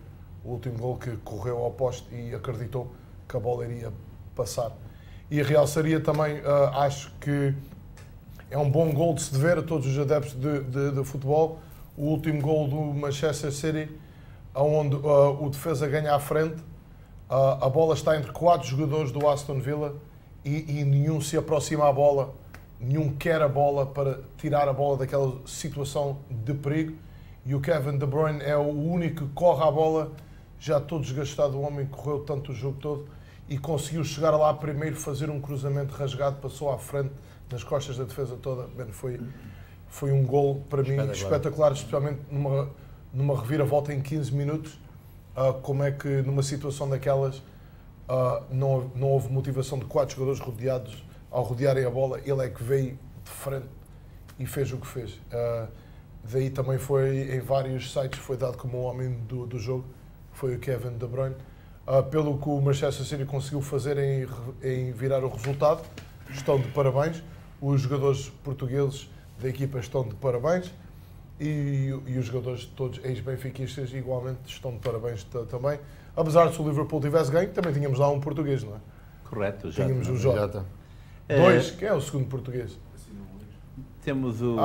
o último gol, que correu ao poste e acreditou que a bola iria passar. E realçaria também, acho que é um bom gol de se dever a todos os adeptos de futebol, o último gol do Manchester City, onde o defesa ganha à frente, a bola está entre 4 jogadores do Aston Villa e nenhum se aproxima à bola, nenhum quer a bola para tirar a bola daquela situação de perigo, e o Kevin De Bruyne é o único que corre à bola, já todo desgastado, o homem correu tanto o jogo todo e conseguiu chegar lá primeiro, fazer um cruzamento rasgado, passou à frente nas costas da defesa toda. Bem, foi um gol para mim espetacular, especialmente numa reviravolta em 15 minutos. Como é que numa situação daquelas não houve motivação de 4 jogadores rodeados, ao rodearem a bola, ele é que veio de frente e fez o que fez. Daí também foi, em vários sites, foi dado como o homem do jogo, foi o Kevin De Bruyne. Pelo que o Manchester City conseguiu fazer em virar o resultado, estão de parabéns. Os jogadores portugueses da equipa estão de parabéns e os jogadores todos ex-benfiquistas igualmente estão de parabéns também. Apesar de se o Liverpool tivesse ganho, também tínhamos lá um português, não é? Correto, já. Tínhamos o Jota. 2, quem é o segundo português? Temos o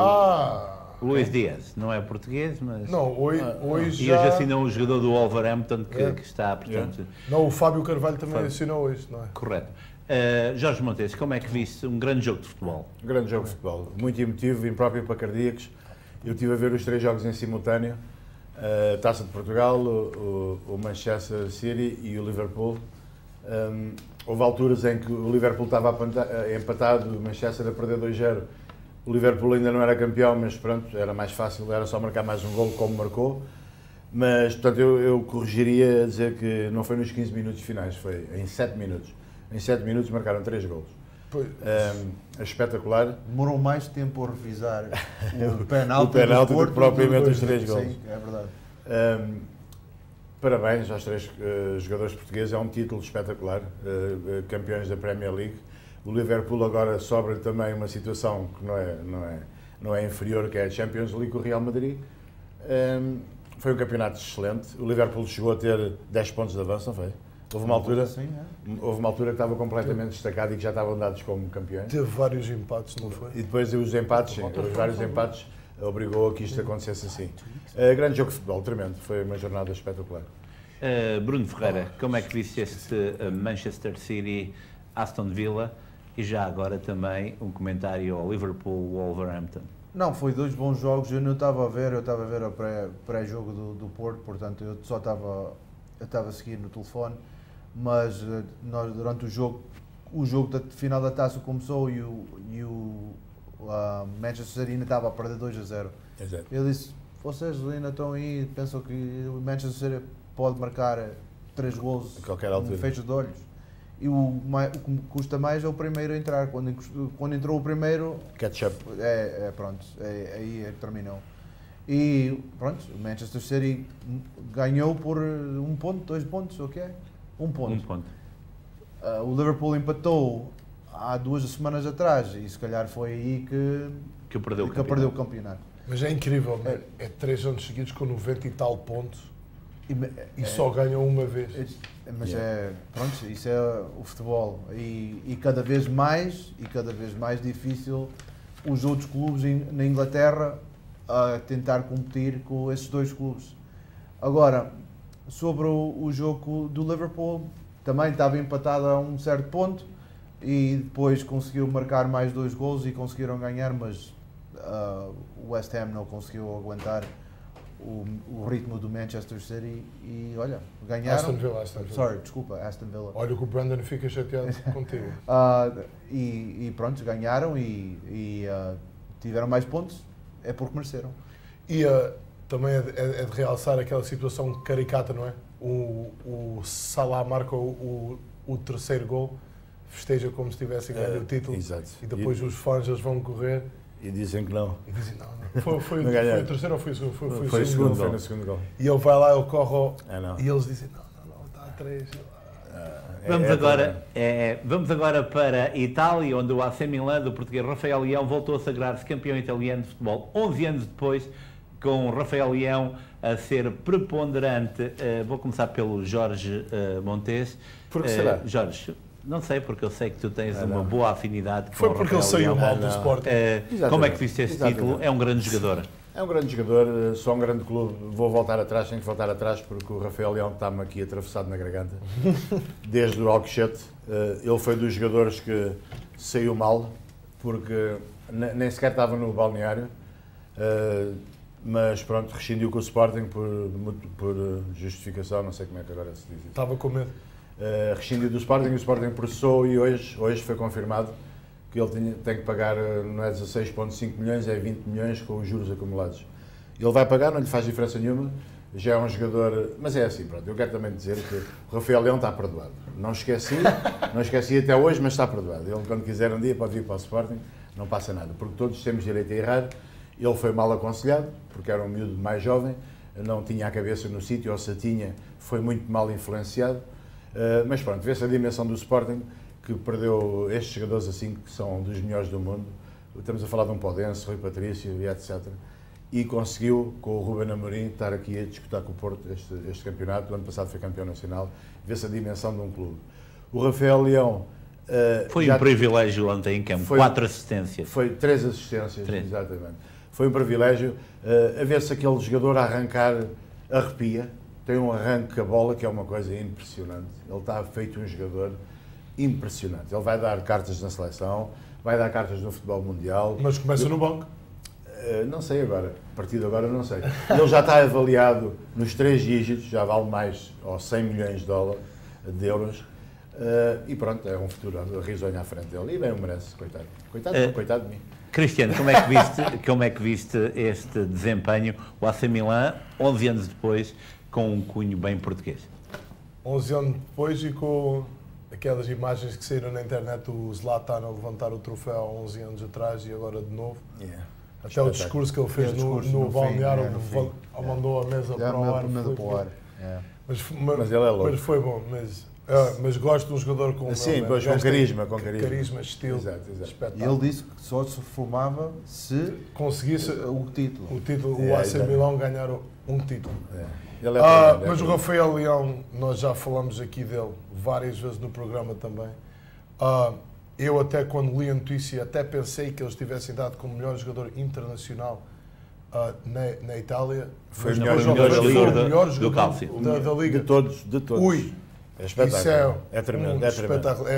Luís Dias, não é português, mas... Não, hoje e hoje assinou um jogador do Wolverhampton que está, portanto... Não, o Fábio Carvalho também assinou hoje, não é? Correto. Jorge Montes, como é que viste um grande jogo de futebol? Um grande jogo de futebol, muito emotivo, impróprio para cardíacos. Eu estive a ver os 3 jogos em simultâneo, a Taça de Portugal, o Manchester City e o Liverpool. Houve alturas em que o Liverpool estava empatado, o Manchester a perder 2-0. O Liverpool ainda não era campeão, mas pronto, era mais fácil, era só marcar mais um gol como marcou. Mas, portanto, eu corrigiria a dizer que não foi nos 15 minutos finais, foi em 7 minutos. Em 7 minutos marcaram 3 golos. É espetacular. Demorou mais tempo a revisar o penalti do que propriamente os 3 golos. Sim, é verdade. Parabéns aos 3 jogadores portugueses, é um título espetacular, campeões da Premier League. O Liverpool agora sobra também uma situação que não é inferior, que é a Champions League com o Real Madrid. Foi um campeonato excelente. O Liverpool chegou a ter 10 pontos de avanço, não foi? Houve uma altura que estava completamente destacado e que já estavam dados como campeões. Teve vários empates, não foi? E depois os empates, os vários empates, obrigou a que isto acontecesse assim. Grande jogo de futebol, tremendo. Foi uma jornada espetacular. Bruno Ferreira, como é que viste este Manchester City Aston Villa e já agora também um comentário ao Liverpool-Wolverhampton. Não, foi 2 bons jogos, eu estava a ver o pré-jogo do Porto, portanto eu só estava a seguir no telefone, mas nós durante o jogo da final da taça começou e o Manchester City ainda estava a perder 2-0. Exato. Eu disse, vocês ainda estão aí, pensam que o Manchester City pode marcar 3 golos no fecho de olhos. E o que me custa mais é o primeiro a entrar. Quando entrou o primeiro, catch-up. Pronto, aí terminou. E pronto, o Manchester City ganhou por 1 ponto, 2 pontos, o que é? 1 ponto. 1 ponto. O Liverpool empatou há 2 semanas atrás e se calhar foi aí que perdeu o campeonato. Mas é incrível, né? É 3 anos seguidos com 90 e tal pontos e só ganham uma vez. Mas pronto, isso é o futebol e cada vez mais difícil os outros clubes na Inglaterra a tentar competir com esses 2 clubes. Agora, sobre o jogo do Liverpool, também estava empatado a um certo ponto e depois conseguiu marcar mais 2 golos e conseguiram ganhar, mas o West Ham não conseguiu aguentar o ritmo do Manchester City e olha, ganharam. Aston Villa. Sorry, desculpa, Aston Villa. Olha que o Brandon fica chateado contigo. E pronto, ganharam e tiveram mais pontos, é porque mereceram. E também é de realçar aquela situação caricata, não é? O Salah marca o 3º gol, festeja como se tivesse ganho o título. Exato. E depois os fãs eles vão correr. E dizem que não. E dizem não. Foi o 3º ou foi o segundo? Foi o segundo, foi no segundo gol. E ele vai lá, ele corre e eles dizem não, está a 3. Vamos agora para a Itália, onde o AC Milan do português Rafael Leão voltou a sagrar-se campeão italiano de futebol 11 anos depois, com Rafael Leão a ser preponderante. Vou começar pelo Jorge Montes. Por que será? Jorge, não sei, porque eu sei que tu tens uma boa afinidade com o Foi porque ele saiu mal do Sporting. Como é que viste esse título? É um grande jogador. É um grande jogador, só um grande clube. Vou voltar atrás, tenho que voltar atrás porque o Rafael Leão está-me aqui atravessado na garganta. Desde o Alcochete. Ele foi dos jogadores que saiu mal, porque nem sequer estava no balneário. Mas pronto, rescindiu com o Sporting por justificação, não sei como é que agora se diz. Estava com medo. Rescindiu do Sporting, o Sporting processou e hoje foi confirmado que ele tem que pagar, não é 16,5 milhões, é 20 milhões com os juros acumulados. Ele vai pagar, não lhe faz diferença nenhuma, já é um jogador, mas é assim, pronto, eu quero também dizer que o Rafael Leão está perdoado. Não esqueci até hoje, mas está perdoado. Ele quando quiser um dia pode vir para o Sporting, não passa nada, porque todos temos direito a errar. Ele foi mal aconselhado, porque era um miúdo mais jovem, não tinha a cabeça no sítio, ou se tinha, foi muito mal influenciado. Mas pronto, vê-se a dimensão do Sporting, que perdeu estes jogadores assim, que são dos melhores do mundo. Estamos a falar de um Podense, Rui Patrício e etc. E conseguiu, com o Ruben Amorim, estar aqui a disputar com o Porto este campeonato. O ano passado foi campeão nacional. Vê-se a dimensão de um clube. O Rafael Leão... foi um privilégio ontem em campo, 4 assistências. Foi 3 assistências, exatamente. Foi um privilégio. A ver-se aquele jogador a arrancar, arrepia. Tem um arranque a bola que é uma coisa impressionante. Ele está feito um jogador impressionante. Ele vai dar cartas na seleção, vai dar cartas no futebol mundial. Mas começa no banco? Não sei agora. A partir de agora não sei. Ele já está avaliado nos 3 dígitos, já vale mais ou 100 milhões de euros. E pronto, é um futuro risonho à frente dele. E bem o merece, coitado. Coitado de mim. Cristiano, como é que viste este desempenho? O AC Milan, 11 anos depois, com um cunho bem português. 11 anos depois e com aquelas imagens que saíram na internet, o Zlatan a levantar o troféu há 11 anos atrás e agora de novo. Até o discurso que ele fez no balneário, mandou a mesa para o ar. Mas ele é louco. Mas foi bom. Mas gosto de um jogador com carisma, estilo. Exato. E ele disse que só se formava se conseguisse o título. O AC Milão ganhar um título. Mas o Rafael Leão, nós já falamos aqui dele várias vezes no programa também. Eu até quando li a notícia, até pensei que eles tivessem dado como melhor jogador internacional na Itália. Foi o melhor jogador da Liga. De todos. Ui, É espetáculo. Isso é tremendo. Espetáculo.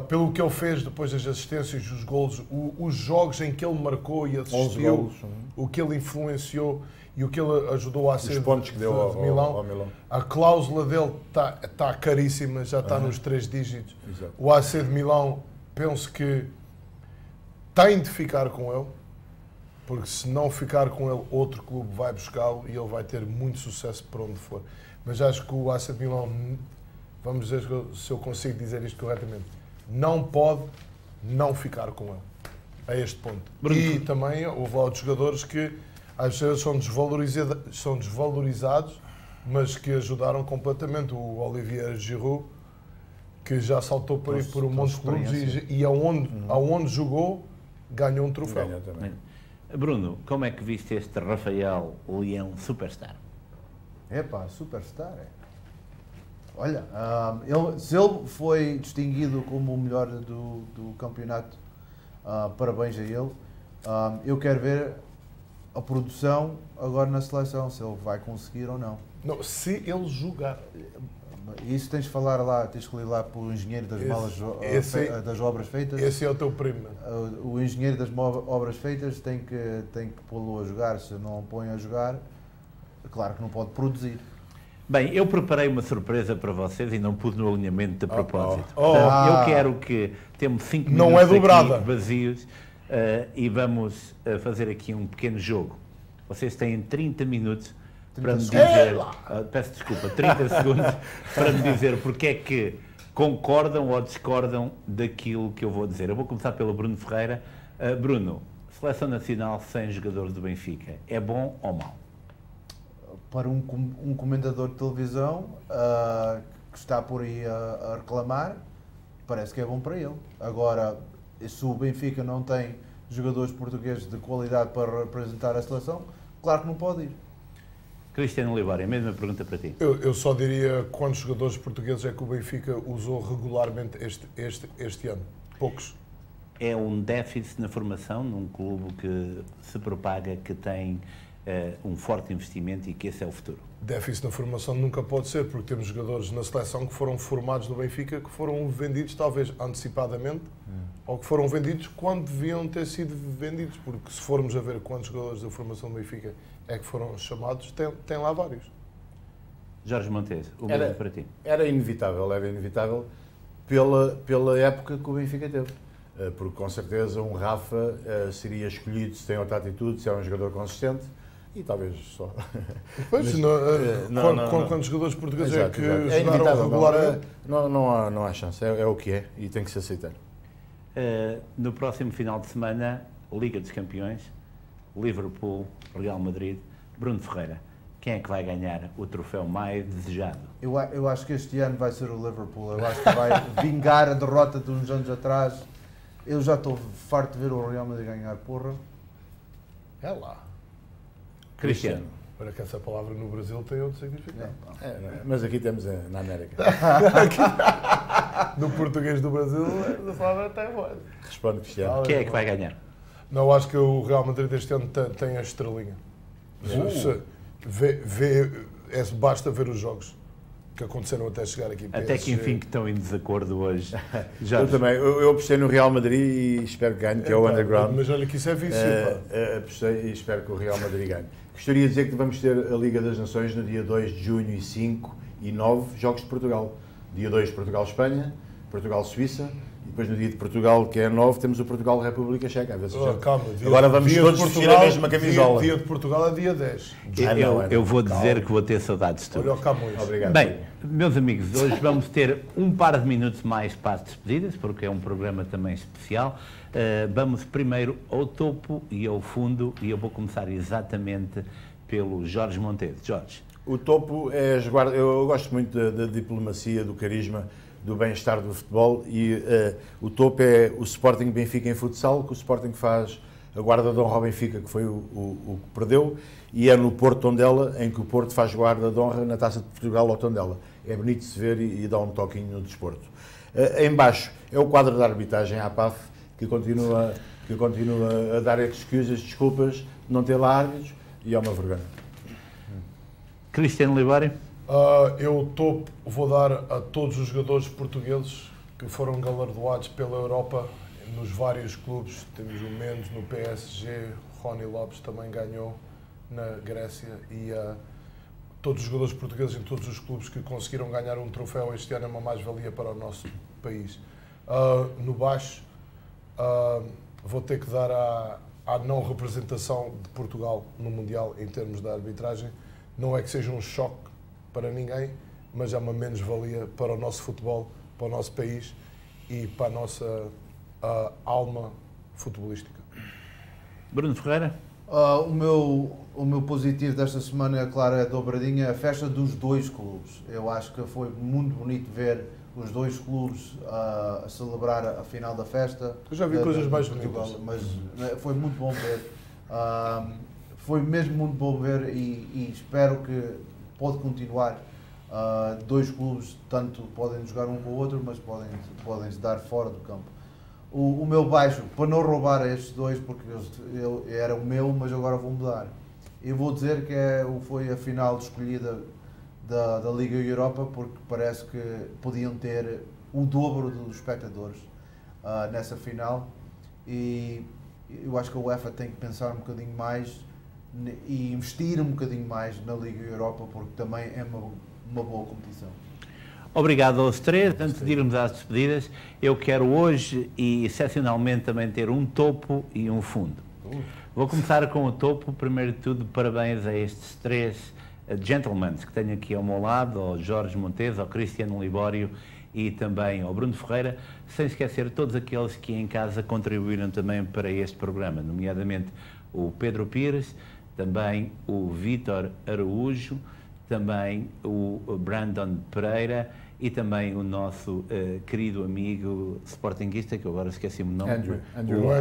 Pelo que ele fez depois das assistências, os golos, os jogos em que ele marcou e assistiu, o que ele influenciou e o que ele ajudou a ser os pontos que deu ao Milão. A cláusula dele está caríssima, já está nos 3 dígitos. Exato. O AC de Milão, penso que tem de ficar com ele, porque se não ficar com ele, outro clube vai buscá-lo e ele vai ter muito sucesso por onde for. Mas acho que o AC de Milão, vamos dizer se eu consigo dizer isto corretamente, não pode não ficar com ele, a este ponto. E também houve lá outros jogadores que às vezes são desvalorizados, mas que ajudaram completamente. O Olivier Giroud, que já saltou por aí por um monte de clubes e aonde jogou, ganhou um troféu. Ganhou também. Bruno, como é que viste este Rafael Leão Superstar? Superstar é. Olha, se ele foi distinguido como o melhor do campeonato, parabéns a ele. Eu quero ver a produção agora na seleção, se ele vai conseguir ou não. Não, se ele jogar. Isso tens de falar lá, tens que ir lá para o engenheiro das das obras feitas. Esse é o teu primo. O engenheiro das obras feitas tem que pô-lo a jogar. Se não o põe a jogar, claro que não pode produzir. Bem, eu preparei uma surpresa para vocês e não pus no alinhamento de propósito. Eu quero que temos 5 minutos aqui vazios e vamos fazer aqui um pequeno jogo. Vocês têm 30 minutos para me dizer, peço desculpa, 30 segundos para me dizer porque é que concordam ou discordam daquilo que eu vou dizer. Eu vou começar pelo Bruno Ferreira. Bruno, Seleção Nacional sem jogadores do Benfica, é bom ou mau? Para um comentador de televisão que está por aí a reclamar, parece que é bom para ele. Agora, se o Benfica não tem jogadores portugueses de qualidade para representar a seleção, claro que não pode ir. Cristiano Oliveira, a mesma pergunta para ti. Eu só diria quantos jogadores portugueses é que o Benfica usou regularmente este ano? Poucos. É um déficit na formação num clube que se propaga que tem um forte investimento e que esse é o futuro. Déficit na formação nunca pode ser, porque temos jogadores na seleção que foram formados no Benfica, que foram vendidos talvez antecipadamente, ou que foram vendidos quando deviam ter sido vendidos, porque se formos a ver quantos jogadores da formação do Benfica é que foram chamados, tem lá vários. Jorge Montes, o mesmo para ti. Era inevitável pela época que o Benfica teve. Porque com certeza um Rafa seria escolhido se tem outra atitude, se é um jogador consistente. E talvez só. Pois, quantos jogadores portugueses é que jogaram regularmente? Não há chance, é o que é e tem que se aceitar. No próximo final de semana, Liga dos Campeões, Liverpool, Real Madrid. Bruno Ferreira, quem é que vai ganhar o troféu mais desejado? Eu acho que este ano vai ser o Liverpool. Eu acho que vai vingar a derrota de uns anos atrás. Eu já estou farto de ver o Real Madrid ganhar, porra. É lá. Cristiano. Para que essa palavra no Brasil tem outro significado. Mas aqui temos na América. No português do Brasil, essa palavra está embora. Responde, Cristiano. Quem é que vai ganhar? Não, acho que o Real Madrid este ano tem a estrelinha. Basta ver os jogos que aconteceram até chegar aqui. Até que enfim que estão em desacordo hoje. Eu também. Eu apostei no Real Madrid e espero que ganhe, que é o underground. Mas olha que isso é vício. Apostei e espero que o Real Madrid ganhe. Gostaria de dizer que vamos ter a Liga das Nações no dia 2 de junho e 5 e 9 jogos de Portugal. Dia 2 Portugal-Espanha, Portugal-Suíça. E depois no dia de Portugal, que é 9, temos o Portugal-República Checa. Calma, agora vamos todos vestir a mesma camisola. Dia de Portugal é dia 10. Eu vou dizer que vou ter saudades de tudo. Olha o Camões. Obrigado. Bem, meus amigos, hoje vamos ter um par de minutos mais para as despedidas, porque é um programa também especial. Vamos primeiro ao topo e ao fundo, e eu vou começar exatamente pelo Jorge Montes. Jorge. O topo é as guardas. Eu gosto muito da diplomacia, do carisma, do bem-estar do futebol e o topo é o Sporting Benfica em futsal, que o Sporting faz a guarda de honra ao Benfica, que foi o que perdeu, e é no Porto Tondela, em que o Porto faz guarda de honra na Taça de Portugal ao Tondela. É bonito de se ver e dá um toquinho no desporto. Em baixo é o quadro da arbitragem, a APAF, que continua a dar excusas, desculpas, de não ter lá árbitros, e é uma vergonha. Cristiano Oliveira. Eu vou dar a todos os jogadores portugueses que foram galardoados pela Europa nos vários clubes. Temos o Mendes no PSG, Rony Lopes também ganhou na Grécia e todos os jogadores portugueses em todos os clubes que conseguiram ganhar um troféu este ano é uma mais-valia para o nosso país. No baixo, vou ter que dar à não representação de Portugal no Mundial em termos de arbitragem. Não é que seja um choque para ninguém, mas é uma menos-valia para o nosso futebol, para o nosso país e para a nossa alma futebolística. Bruno Ferreira? O meu positivo desta semana, é claro, é dobradinha, a festa dos dois clubes. Eu acho que foi muito bonito ver os dois clubes a celebrar a final da festa. Eu já vi coisas mais bonitas. Mas foi muito bom ver. Foi mesmo muito bom ver e espero que pode continuar. Dois clubes tanto podem jogar um com o outro, mas podem se dar fora do campo. O meu baixo, para não roubar a estes dois, porque era o meu, mas agora vou mudar. Eu vou dizer que foi a final escolhida da Liga Europa, porque parece que podiam ter o dobro dos espectadores nessa final. E eu acho que a UEFA tem que pensar um bocadinho mais e investir um bocadinho mais na Liga Europa, porque também é uma boa competição. Obrigado aos três. Antes de irmos às despedidas, eu quero hoje e excepcionalmente também ter um topo e um fundo. Vou começar com o topo. Primeiro de tudo, parabéns a estes três gentlemen que tenho aqui ao meu lado, ao Jorge Montes, ao Cristiano Libório e também ao Bruno Ferreira, sem esquecer todos aqueles que em casa contribuíram também para este programa, nomeadamente o Pedro Pires, também o Vítor Araújo, também o Brandon Pereira e também o nosso querido amigo sportinguista, que eu agora esqueci-me o nome, o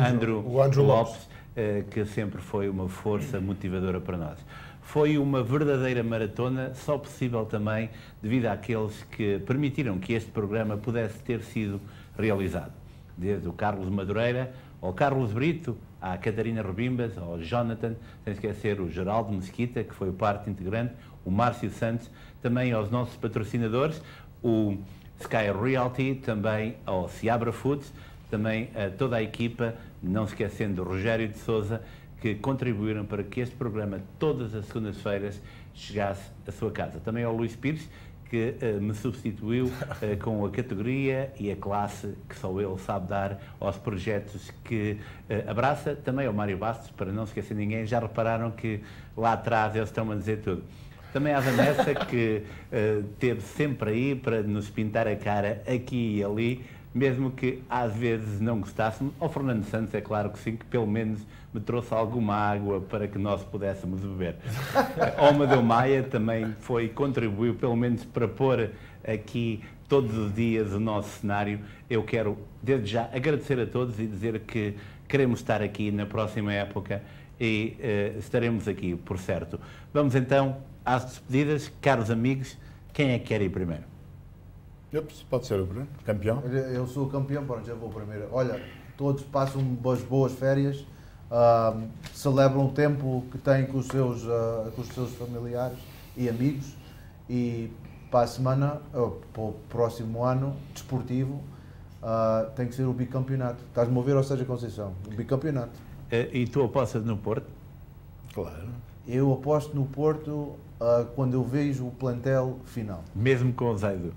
Andrew Lopes, que sempre foi uma força motivadora para nós. Foi uma verdadeira maratona, só possível também devido àqueles que permitiram que este programa pudesse ter sido realizado. Desde o Carlos Madureira, ao Carlos Brito, à Catarina Rebimbas, ao Jonathan, sem esquecer o Geraldo Mesquita, que foi parte integrante, o Márcio Santos, também aos nossos patrocinadores, o Sky Realty, também ao Seabra Foods, também a toda a equipa, não esquecendo o Rogério de Sousa, que contribuíram para que este programa, todas as segundas-feiras, chegasse à sua casa. Também ao Luís Pires, que me substituiu com a categoria e a classe que só ele sabe dar aos projetos que abraça. Também ao Mário Bastos, para não esquecer ninguém, já repararam que lá atrás eles estão a dizer tudo. Também à Vanessa, que esteve sempre aí para nos pintar a cara aqui e ali, mesmo que às vezes não gostássemos. Ao Fernando Santos, é claro que sim, que pelo menos me trouxe alguma água para que nós pudéssemos beber. Ao Amadeu Maia também contribuiu pelo menos para pôr aqui todos os dias o nosso cenário. Eu quero desde já agradecer a todos e dizer que queremos estar aqui na próxima época e estaremos aqui, por certo. Vamos então às despedidas. Caros amigos, quem é que quer ir primeiro? Pode ser o Bruno, campeão. Eu sou o campeão, pronto, já vou primeiro. Olha, todos passam boas férias, celebram o tempo que têm com os seus familiares e amigos e para a semana, para o próximo ano desportivo, tem que ser o bicampeonato. Estás-me a ouvir, ou seja, Conceição? O bicampeonato. E tu apostas no Porto? Claro. Eu aposto no Porto quando eu vejo o plantel final. Mesmo com o Zaidu?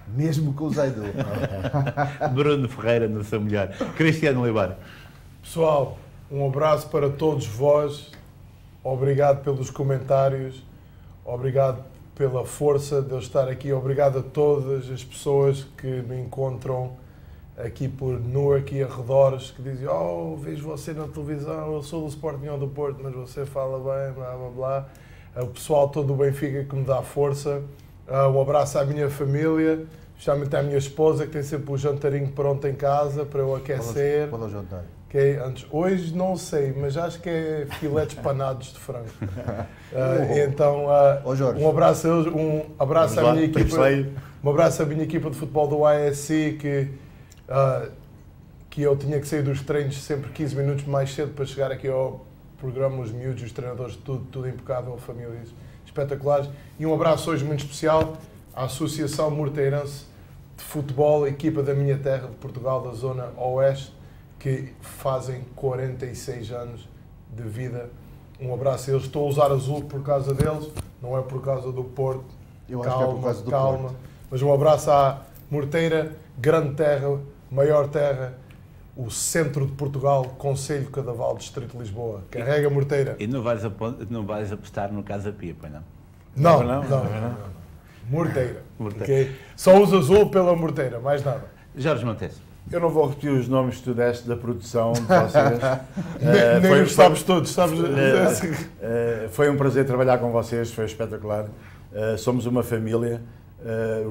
Mesmo com o Zaidu. Bruno Ferreira no seu melhor. Cristiano Libório. Pessoal, um abraço para todos vós. Obrigado pelos comentários. Obrigado pela força de eu estar aqui. Obrigado a todas as pessoas que me encontram aqui por Newark e arredores, que dizem: oh, vejo você na televisão, eu sou do Sporting ou do Porto, mas você fala bem, blá blá blá. O pessoal todo do Benfica que me dá força. Um abraço à minha família, especialmente à minha esposa, que tem sempre o jantarinho pronto em casa para eu aquecer. Qual é o jantar? Hoje não sei, mas acho que é filetes panados de frango. Então, um abraço a eles, um abraço à minha equipa, um abraço à minha equipa de futebol do ISC, que eu tinha que sair dos treinos sempre 15 minutos mais cedo para chegar aqui ao programa, os miúdos, os treinadores, tudo impecável, famílias espetaculares. E um abraço hoje muito especial à Associação Morteirense de Futebol, a equipa da minha terra de Portugal, da Zona Oeste, que fazem 46 anos de vida. Um abraço a eles. Estou a usar azul por causa deles, não é por causa do Porto. Eu acho que é por causa do Porto. Mas um abraço à Morteira, grande terra, maior terra, o centro de Portugal, Conselho de Cadaval, Distrito de Lisboa. Carrega, Morteira. E não vais apostar no Casa Pia, pois não? Não. Morteira. Okay? Só usa azul pela Morteira, mais nada. Jorge Montes. Eu não vou repetir os nomes que tu deste da produção de vocês. Nem os sabes todos, sabes? Foi um prazer trabalhar com vocês, foi espetacular. Somos uma família.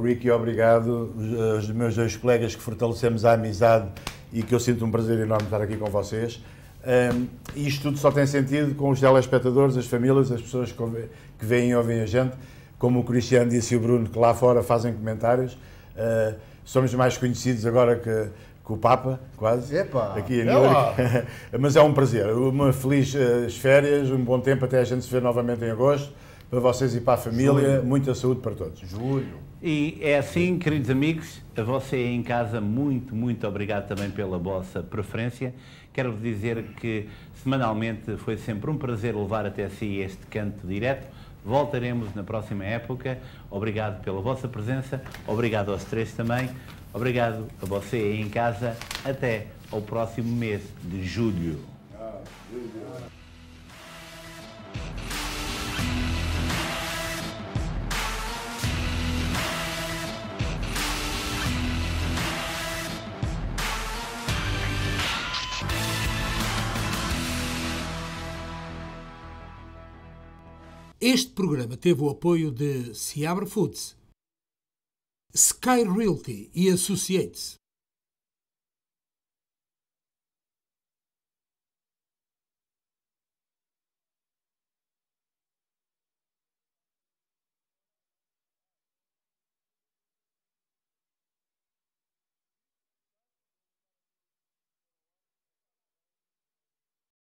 Ricky, obrigado. Os meus dois colegas que fortalecemos a amizade e que eu sinto um prazer enorme estar aqui com vocês. Isto tudo só tem sentido com os telespectadores, as famílias, as pessoas que veem e ouvem a gente, como o Cristiano disse e o Bruno, que lá fora fazem comentários. Somos mais conhecidos agora que o Papa, quase. Epa, aqui em New York. Mas é um prazer. Uma feliz férias, um bom tempo até a gente se ver novamente em agosto. Para vocês e para a família, Julho. muita saúde para todos. Julho. E é assim, queridos amigos, a você aí em casa, muito obrigado também pela vossa preferência. Quero-vos dizer que semanalmente foi sempre um prazer levar até si este canto direto. Voltaremos na próxima época. Obrigado pela vossa presença, obrigado aos três também, obrigado a você aí em casa. Até ao próximo mês de julho. Este programa teve o apoio de Seabra Foods, Sky Realty e Associates,